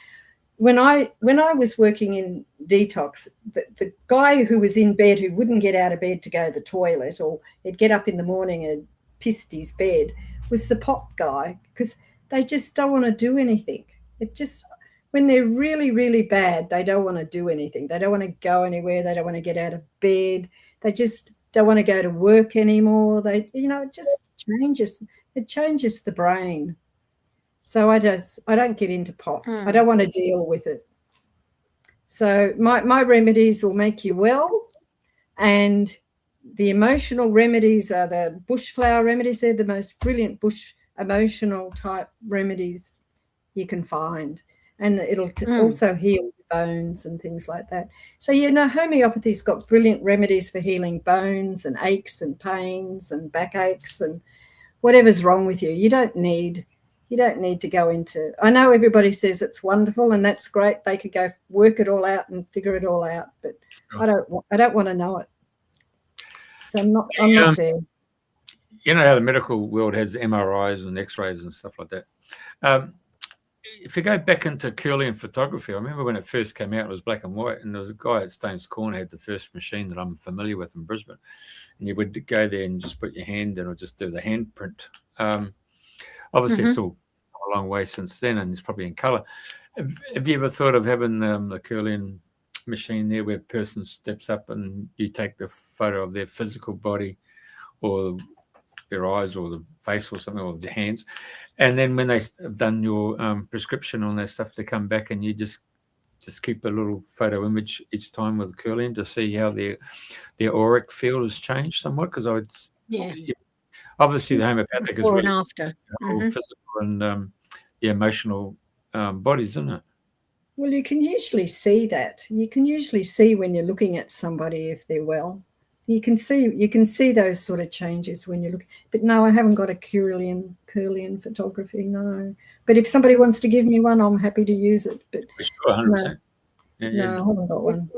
when I was working in Detox, the guy who was in bed who wouldn't get out of bed to go to the toilet or he'd get up in the morning and pissed his bed was the pot guy because they just don't want to do anything. It just, when they're really, really bad, they don't want to do anything. They don't want to go anywhere. They don't want to get out of bed. They just don't want to go to work anymore. It just changes. It changes the brain. So I don't get into pot. I don't want to deal with it. So my remedies will make you well, and the emotional remedies are the bushflower remedies. They're the most brilliant bush emotional type remedies you can find, and it'll also heal bones and things like that. So homeopathy's got brilliant remedies for healing bones and aches and pains and backaches and whatever's wrong with you. You don't need to go into. I know everybody says it's wonderful and that's great. They could go work it all out and figure it all out, but I don't want to know it. So I'm not there. You know how the medical world has MRIs and X-rays and stuff like that. If you go back into Kirlian photography, I remember when it first came out, it was black and white, and there was a guy at Stones Corner had the first machine that I'm familiar with in Brisbane, and you would go there and just put your hand in or just do the handprint. Obviously, it's all come a long way since then, and it's probably in colour. Have you ever thought of having the Kirlian machine there where a person steps up and you take the photo of their physical body or their eyes or the face or something, or their hands, and then when they have done your prescription on their stuff, they come back and you just keep a little photo image each time with Kirlian to see how their auric field has changed somewhat? Because obviously the homeopathic is really and after physical and the emotional bodies, isn't it? Well, you can usually see that. You can usually see when you're looking at somebody if they're well. You can see those sort of changes when you look. But no, I haven't got a Kirlian photography, no. But if somebody wants to give me one, I'm happy to use it. But sure, 100%. No, I haven't got one.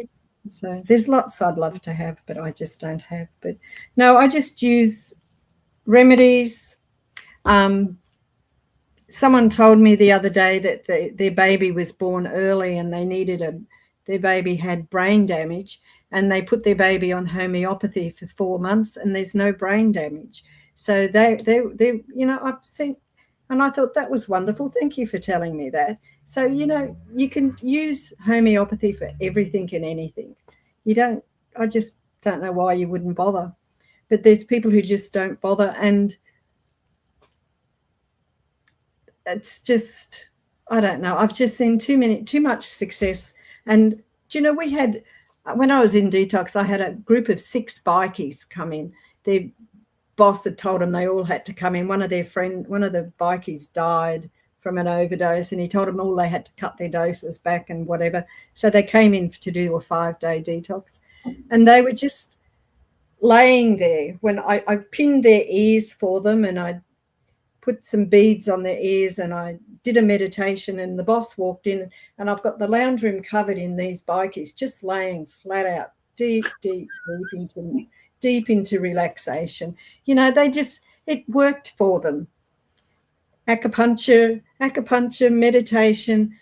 So there's lots I'd love to have, but I just don't have. But no, I just use remedies. Someone told me the other day that their baby was born early and they needed their baby had brain damage, and they put their baby on homeopathy for 4 months and there's no brain damage. So they I've seen And I thought that was wonderful. Thank you for telling me that. So, you know, you can use homeopathy for everything and anything. I just don't know why you wouldn't bother. But there's people who just don't bother, and it's just, I don't know. I've just seen too much success. And do you know, when I was in Detox, I had a group of 6 bikies come in. Their boss had told them they all had to come in. One of the bikies died from an overdose, and he told them all they had to cut their doses back and whatever. So they came in to do a 5-day detox, and they were just laying there when I pinned their ears for them, and I put some beads on their ears, and I did a meditation, and the boss walked in, and I've got the lounge room covered in these bikies, just laying flat out, deep into relaxation. You know, it worked for them. Acupuncture, meditation,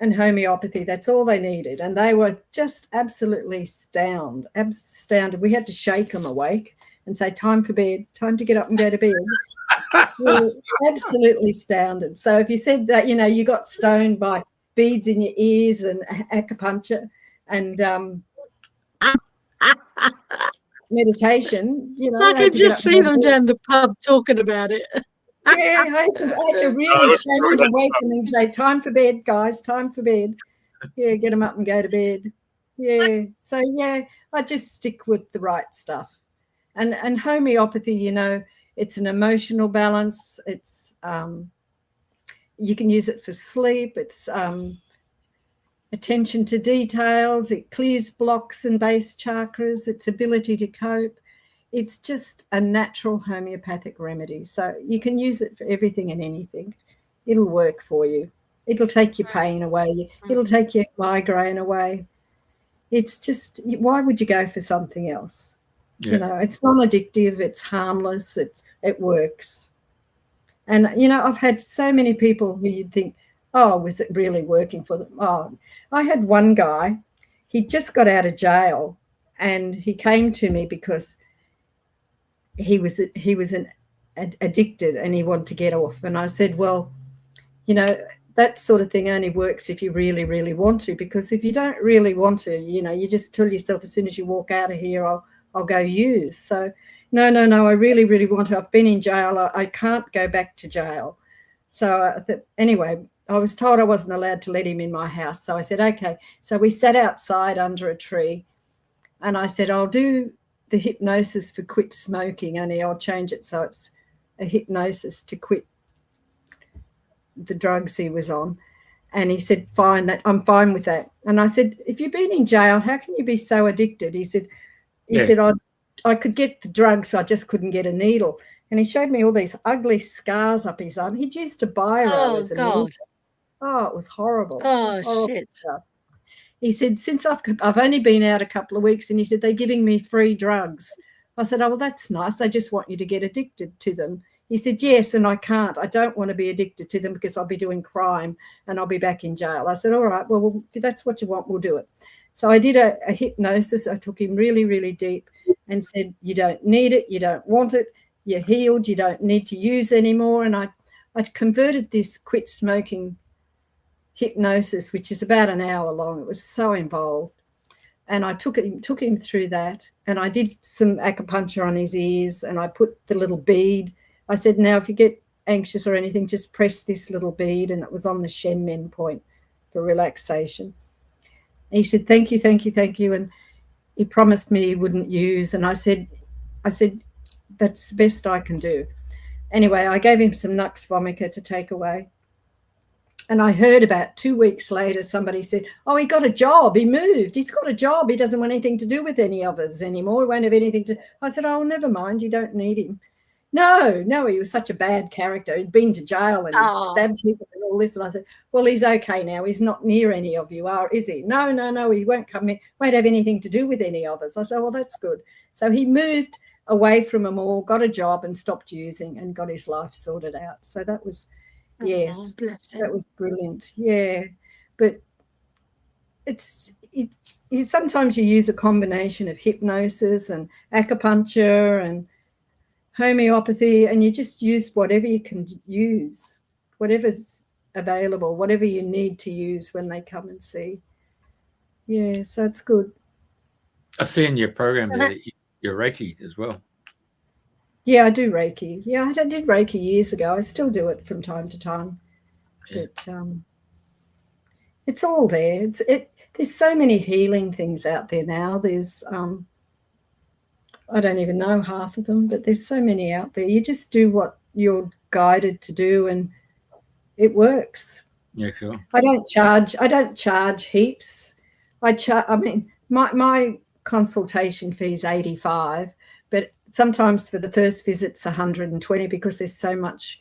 and homeopathy, that's all they needed. And they were just absolutely astounded. We had to shake them awake and say, time for bed, time to get up and go to bed. We're absolutely astounded. So if you said that, you know, you got stoned by beads in your ears and acupuncture and meditation, you know. I could just see them down the pub talking about it. Yeah, I had to really shake them awake and say, time for bed, guys, time for bed. Yeah, get them up and go to bed. Yeah, so yeah, I just stick with the right stuff. And homeopathy, you know, it's an emotional balance. It's you can use it for sleep. It's attention to details. It clears blocks and base chakras. Its ability to cope. It's just a natural homeopathic remedy. So you can use it for everything and anything. It'll work for you. It'll take your pain away. It'll take your migraine away. It's just, why would you go for something else? Yeah. You know, it's non-addictive. It's harmless. It works. And, you know, I've had so many people who you'd think, oh, was it really working for them? Oh, I had one guy, he just got out of jail, and he came to me because he was addicted and he wanted to get off. And I said, well, you know, that sort of thing only works if you really, really want to, because if you don't really want to, you know, you just tell yourself as soon as you walk out of here, I'll go use. So no, I really, really want to. I've been in jail. I can't go back to jail. So anyway, I was told I wasn't allowed to let him in my house. So I said, okay. So we sat outside under a tree, and I said, I'll do the hypnosis for quit smoking, only I'll change it so it's a hypnosis to quit the drugs he was on. And he said, fine, I'm fine with that. And I said, if you've been in jail, how can you be so addicted? He said, I could get the drugs, I just couldn't get a needle. And he showed me all these ugly scars up his arm. He'd used a biro as a needle. Oh, it was horrible. Oh, horrible shit. Stuff. He said, since I've only been out a couple of weeks, and he said, they're giving me free drugs. I said, oh, well, that's nice. They just want you to get addicted to them. He said, yes, and I can't. I don't want to be addicted to them because I'll be doing crime and I'll be back in jail. I said, all right, well, if that's what you want, we'll do it. So I did a hypnosis. I took him really, really deep and said, you don't need it. You don't want it. You're healed. You don't need to use anymore. And I converted this quit smoking hypnosis, which is about an hour long. It was so involved. And I took him through that. And I did some acupuncture on his ears, and I put the little bead. I said, now, if you get anxious or anything, just press this little bead. And it was on the Shenmen point for relaxation. And he said, thank you, thank you, thank you. And he promised me he wouldn't use. And I said, that's the best I can do. Anyway, I gave him some Nux Vomica to take away. And I heard about 2 weeks later, somebody said, oh, he got a job. He moved. He's got a job. He doesn't want anything to do with any of us anymore. He won't have anything to. I said, oh, never mind. You don't need him. No, he was such a bad character. He'd been to jail and he'd stabbed people and all this. And I said, well, he's okay now. He's not near any of you, is he? No, he won't come in. Won't have anything to do with any of us. I said, well, that's good. So he moved away from them all, got a job and stopped using and got his life sorted out. So that was, yes, that was brilliant. Yeah, but sometimes you use a combination of hypnosis and acupuncture and homeopathy, and you just use whatever you can use, whatever's available, whatever you need to use when they come and see. Yeah, so it's good. I see in your program that you're Reiki as well. Yeah, I do Reiki. Yeah, I did Reiki years ago. I still do it from time to time. Yeah. But it's all there. There's so many healing things out there now. There's I don't even know half of them, but there's so many out there. You just do what you're guided to do, and it works. Yeah, sure. I don't charge heaps. I mean, my consultation fee is $85, but sometimes for the first visit it's $120 because there's so much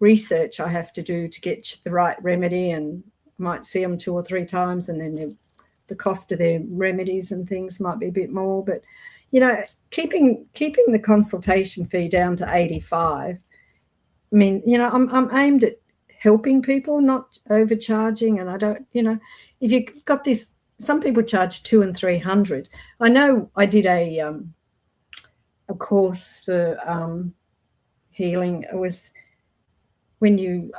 research I have to do to get the right remedy, and I might see them 2 or 3 times, and then the cost of their remedies and things might be a bit more. But you know, keeping the consultation fee down to $85. I mean, you know, I'm aimed at helping people, not overcharging. And I don't, you know, if you've got this, some people charge $200 and $300. I know I did a course for healing. It was when you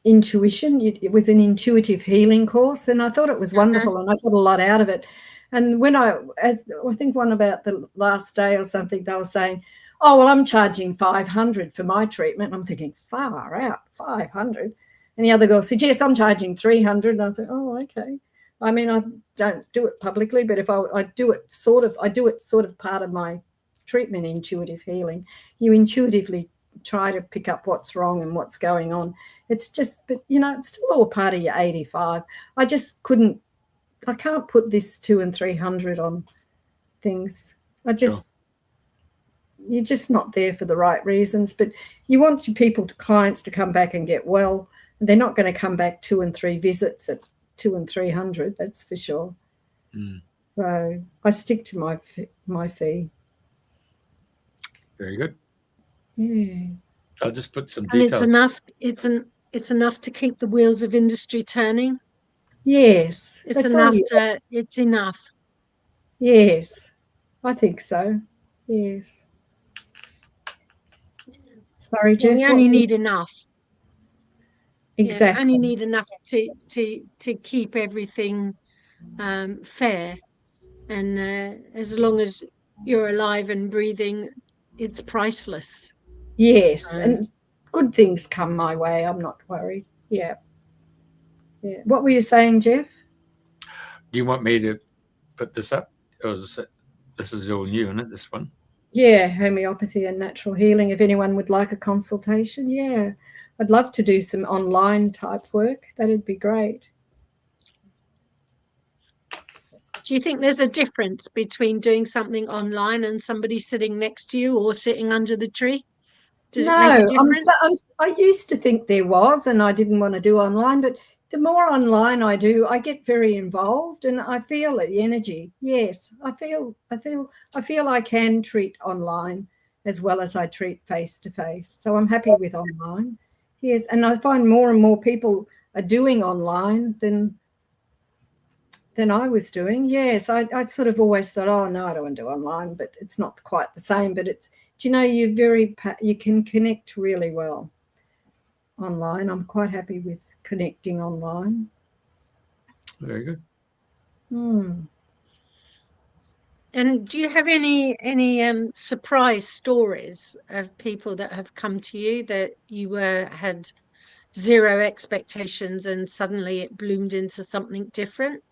intuition. It was an intuitive healing course, and I thought it was wonderful, and I got a lot out of it. And when I think one about the last day or something, they were saying, "Oh, well, I'm charging $500 for my treatment." And I'm thinking, far out, $500. And the other girl said, "Yes, I'm charging $300." And I thought, "Oh, okay." I mean, I don't do it publicly, but if I do it sort of part of my treatment, intuitive healing. You intuitively try to pick up what's wrong and what's going on. It's just, but you know, it's still all part of your 85. I can't put this $200 and $300 on things. You're just not there for the right reasons. But you want your clients to come back and get well. They're not going to come back 2 and 3 visits at $200 and $300. That's for sure. So I stick to my fee. Very good. Yeah. I'll just put some and details. It's enough to keep the wheels of industry turning. Yes. It's enough it's enough. Yes. I think so. Yes. Sorry, Jeff. We only need enough. Exactly. Yeah, only need enough to keep everything fair. And as long as you're alive and breathing, it's priceless. Yes, and good things come my way. I'm not worried. Yeah. Yeah. What were you saying, Jeff? Do you want me to put this up? Or this is all new, isn't it, this one? Yeah, homeopathy and natural healing. If anyone would like a consultation, yeah. I'd love to do some online type work. That'd be great. Do you think there's a difference between doing something online and somebody sitting next to you or sitting under the tree? Does it make a difference? I used to think there was, and I didn't want to do online, but the more online I do, I get very involved and I feel the energy. Yes, I feel I can treat online as well as I treat face to face. So I'm happy with online. Yes, and I find more and more people are doing online than I was doing. Yes, I sort of always thought, oh no, I don't want to do online, but it's not quite the same. But it's, do you know, you can connect really well online. I'm quite happy with connecting online. Very good. And do you have any surprise stories of people that have come to you that you had zero expectations and suddenly it bloomed into something different?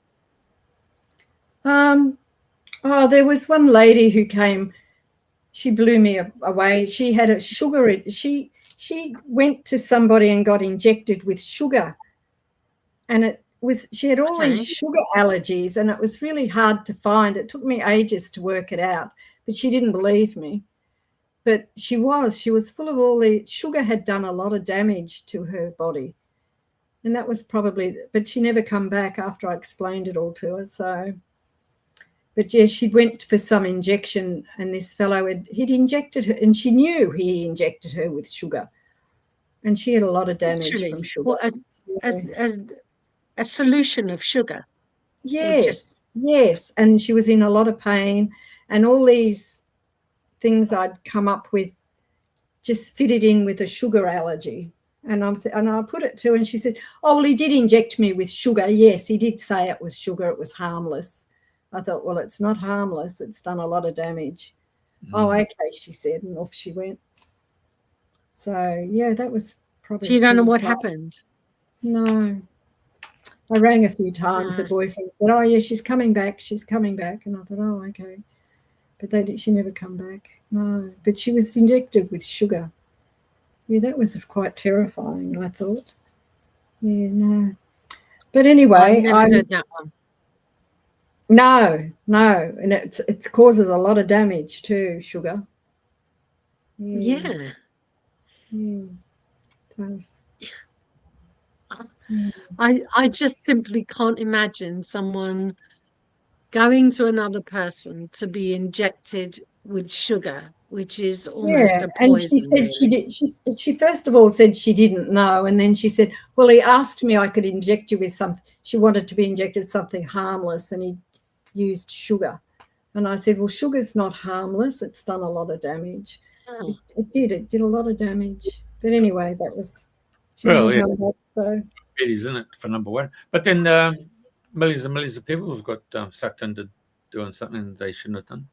There was one lady who came. She blew me away. She had a sugar. She went to somebody and got injected with sugar, and she had all these sugar allergies, and it was really hard to find. It took me ages to work it out, but she didn't believe me. But she was full of all the sugar. Had done a lot of damage to her body, and that was probably. But she never come back after I explained it all to her. So. But yes, she went for some injection, and this fellow he'd injected her, and she knew he injected her with sugar, and she had a lot of damage from sugar. Well, as a solution of sugar. Yes, yes, and she was in a lot of pain, and all these things I'd come up with just fitted in with a sugar allergy. And I put it to her, and she said, oh, well, he did inject me with sugar. Yes, he did say it was sugar. It was harmless. I thought, well, it's not harmless. It's done a lot of damage. Oh, okay, she said, and off she went. So, yeah, that was probably... So you don't know what happened? No. I rang a few times. The boyfriend said, oh, yeah, she's coming back. She's coming back. And I thought, oh, okay. But she never come back. No, but she was injected with sugar. Yeah, that was quite terrifying, I thought. Yeah, no. But anyway, I've never heard that one. No, and it causes a lot of damage too, sugar. Yeah. It does. I just simply can't imagine someone going to another person to be injected with sugar, which is almost a poison. And she said she first of all said she didn't know, and then she said, well, he asked me I could inject you with something. She wanted to be injected with something harmless, and he used sugar. And I said, well, sugar's not harmless. It's done a lot of damage. Oh. It did a lot of damage. But anyway, that was... Well, yeah. So. It is, isn't it, for number one? But then millions and millions of people have got sucked into doing something they shouldn't have done.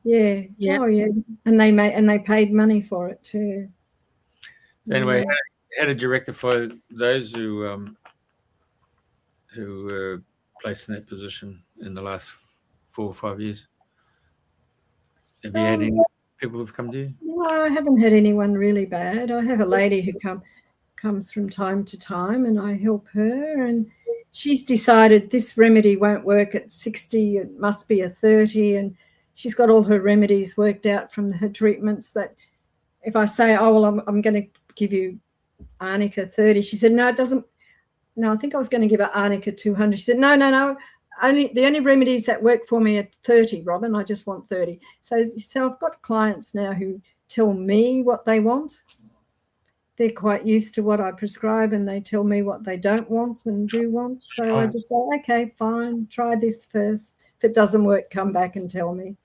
Yeah. Oh, yeah. And they paid money for it too. So anyway, how did you rectify those who were placed in that position in the last 4 or 5 years? Have you had any people who've come to you? No, I haven't had anyone really bad. I have a lady who comes from time to time, and I help her, and she's decided this remedy won't work at 60, it must be a 30, and she's got all her remedies worked out from her treatments, that if I say, oh, well, I'm going to give you arnica 30, she said, no, it doesn't. No, I think I was going to give her arnica 200. She said, no. The only remedies that work for me are 30, Robyn. I just want 30. So I've got clients now who tell me what they want. They're quite used to what I prescribe, and they tell me what they don't want and do want. So I just say, okay, fine, try this first. If it doesn't work, come back and tell me.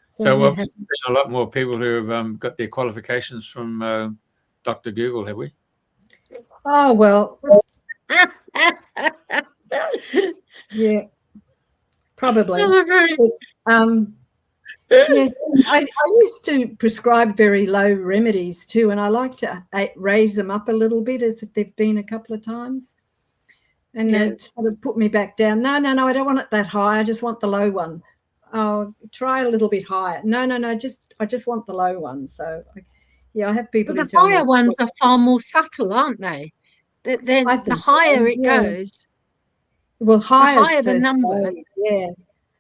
So we've seen a lot more people who have got their qualifications from Dr. Google, have we? Oh, well. Yeah, probably. Yes, I used to prescribe very low remedies too, and I like to raise them up a little bit as if they've been a couple of times, and it sort of put me back down. No, I don't want it that high. I just want the low one. Oh, try a little bit higher. No, I just want the low one. So, I have people. But the higher ones are far more subtle, aren't they? Then the higher it goes. Well, higher the number.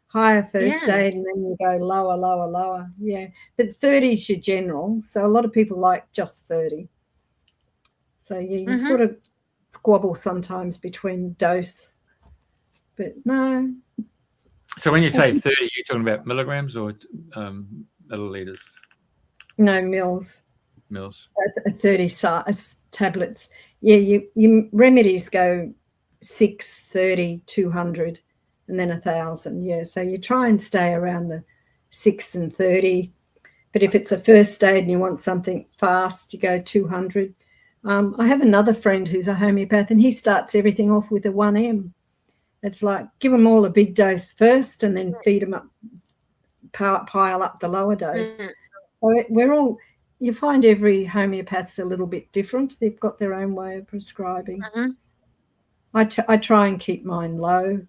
Higher first aid, and then you go lower. Yeah, but 30 is your general. So a lot of people like just 30. So you sort of squabble sometimes between dose, but no. So when you say 30, you're talking about milligrams or milliliters? No, mils. 30 tablets. Yeah, your remedies go 6, 30, 200, and then 1,000. Yeah, so you try and stay around the 6 and 30. But if it's a first aid and you want something fast, you go 200. I have another friend who's a homeopath, and he starts everything off with a 1M. It's like give them all a big dose first, and then feed them up, pile up the lower dose. So you find every homeopath's a little bit different. They've got their own way of prescribing. I try and keep mine low,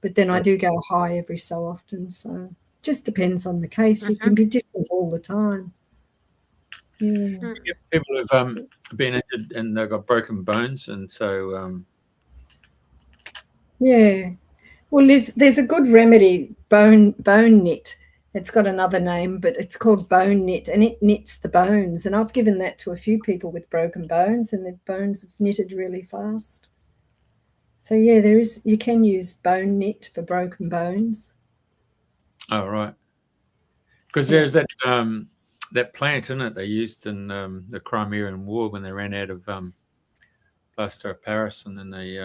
but then I do go high every so often. So it just depends on the case. You can be different all the time. Yeah. People have been injured and they've got broken bones, and so well, there's a good remedy, bone knit. It's got another name, but it's called bone knit, and it knits the bones. And I've given that to a few people with broken bones, and their bones have knitted really fast. So you can use bone knit for broken bones. Oh, right. Because there's that plant, isn't it, they used in the Crimean War when they ran out of plaster of Paris, and then they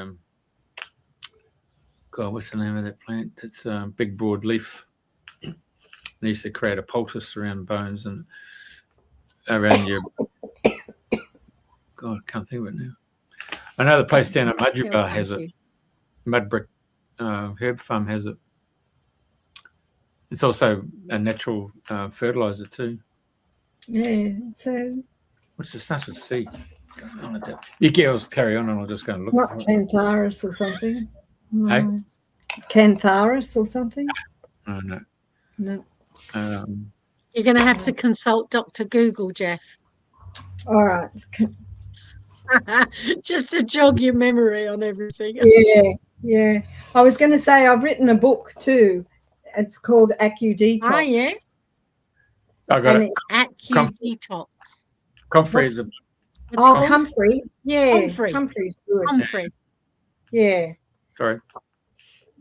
what's the name of that plant? It's a big broad leaf. They used to create a poultice around bones and around your. God, I can't think of it now. I know the place down at Mudgeebar has it. Mudbrick Herb Farm has it. It's also a natural fertilizer too. Yeah. So. What's the starts with C? You girls carry on, and I'll just go and look. Not Cantharis or something. No. Hey? Cantharis or something. Oh, no. No. You're going to have to consult Dr. Google, Jeff. All right. Just to jog your memory on everything. Yeah. I was going to say I've written a book too. It's called Detox. Oh, yeah. I got it. Detox. Comfrey is a. Comfrey. Yeah. Comfrey's good. Comfrey. Yeah. Sorry.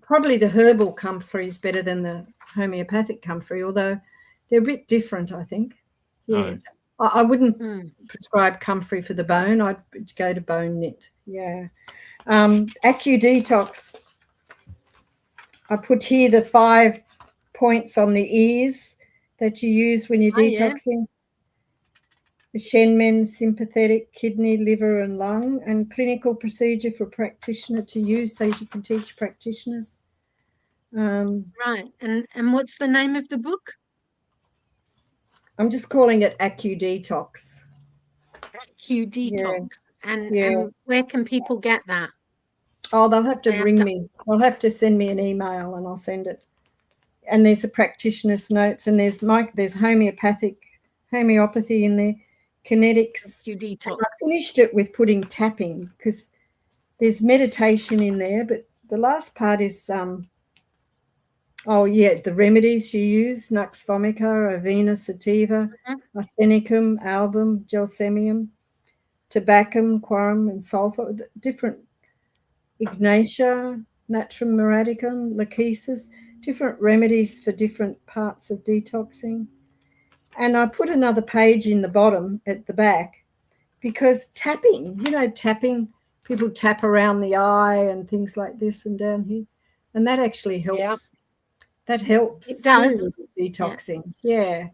Probably the herbal comfrey is better than the homeopathic comfrey, although they're a bit different, I think. Yeah. Oh. I wouldn't prescribe comfrey for the bone. I'd go to bone knit. Yeah. Detox. I put here the 5 points on the ears that you use when you're detoxing. Yeah. The Shenmen, sympathetic, kidney, liver and lung, and clinical procedure for practitioner to use so you can teach practitioners. Right. And what's the name of the book? I'm just calling it Detox. Detox. Yeah. And where can people get that? Oh, they'll have to ring me. They'll have to send me an email and I'll send it. And there's a practitioner's notes and there's homeopathy in there. Kinetics. Detox. I finished it with putting tapping because there's meditation in there, but the last part is the remedies you use: Nux vomica, Avena sativa, Arsenicum, album, Gelsemium, Tobacum, Quorum, and sulfur. Different Ignatia, Natrum miraticum, Lachesis, different remedies for different parts of detoxing. And I put another page in the bottom at the back because tapping, people tap around the eye and things like this and down here. And that actually helps. Yep. That helps. It does. With detoxing. Yeah.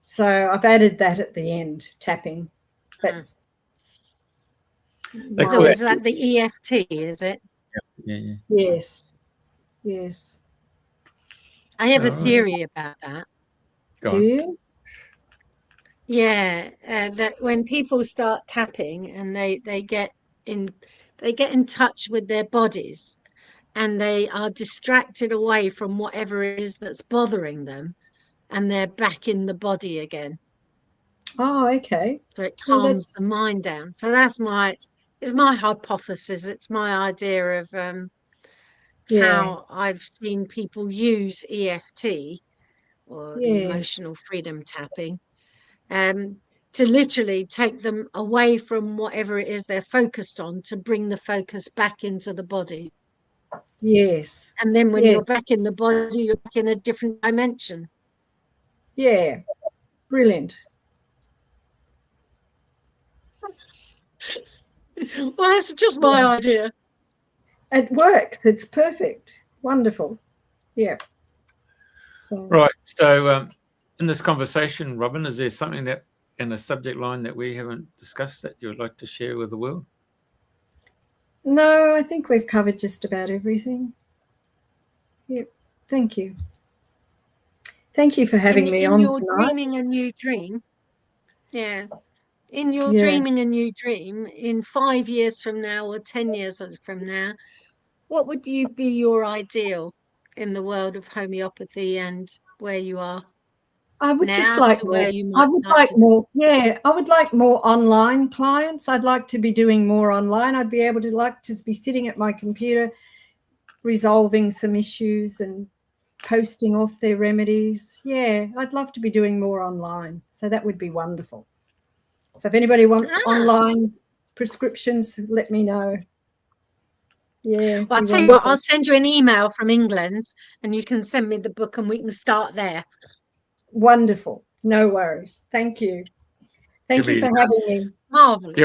So I've added that at the end, tapping. That's. Is that the EFT, is it? Yeah. Yes. I have a theory about that. Do you? Yeah, that when people start tapping and they get in touch with their bodies and they are distracted away from whatever it is that's bothering them and they're back in the body again. Oh, okay. So it calms the mind down. So it's my hypothesis. It's my idea of how I've seen people use EFT or emotional freedom tapping, to literally take them away from whatever it is they're focused on to bring the focus back into the body. Yes. And then when you're back in the body, you're back in a different dimension. Yeah. Brilliant. Well, that's just my idea. It works. It's perfect. Wonderful. Yeah. Right. So in this conversation, Robyn, is there something that in a subject line that we haven't discussed that you would like to share with the world? No, I think we've covered just about everything. Yep. Thank you. Thank you for having me on tonight. Dreaming a new dream. Yeah. In your dreaming a new dream, in 5 years from now or 10 years from now, what would be your ideal in the world of homeopathy and where you are? I would just like more. I would like more online clients. I'd like to be doing more online. I'd be able to be sitting at my computer, resolving some issues and posting off their remedies. Yeah, I'd love to be doing more online. So that would be wonderful. So if anybody wants online prescriptions, let me know. Yeah. Well, I'll tell you what, I'll send you an email from England and you can send me the book and we can start there. Wonderful. No worries. Thank you. Thank you for having me. Marvelous.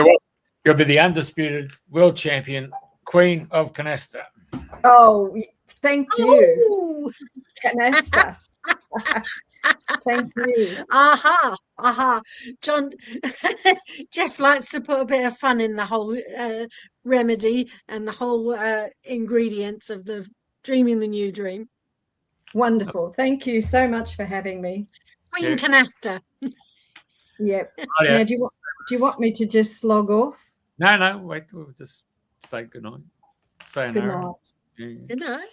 You'll be the undisputed world champion, Queen of Canasta. Oh, thank you. canaster. Thank you. Aha. John, Jeff likes to put a bit of fun in the whole remedy and the whole ingredients of the dreaming the new dream. Wonderful. Thank you so much for having me. Queen Canaster. Yep. Oh, yeah. Now, do you want me to just log off? No, wait. We'll just say good night. Good night. Yeah. Good night.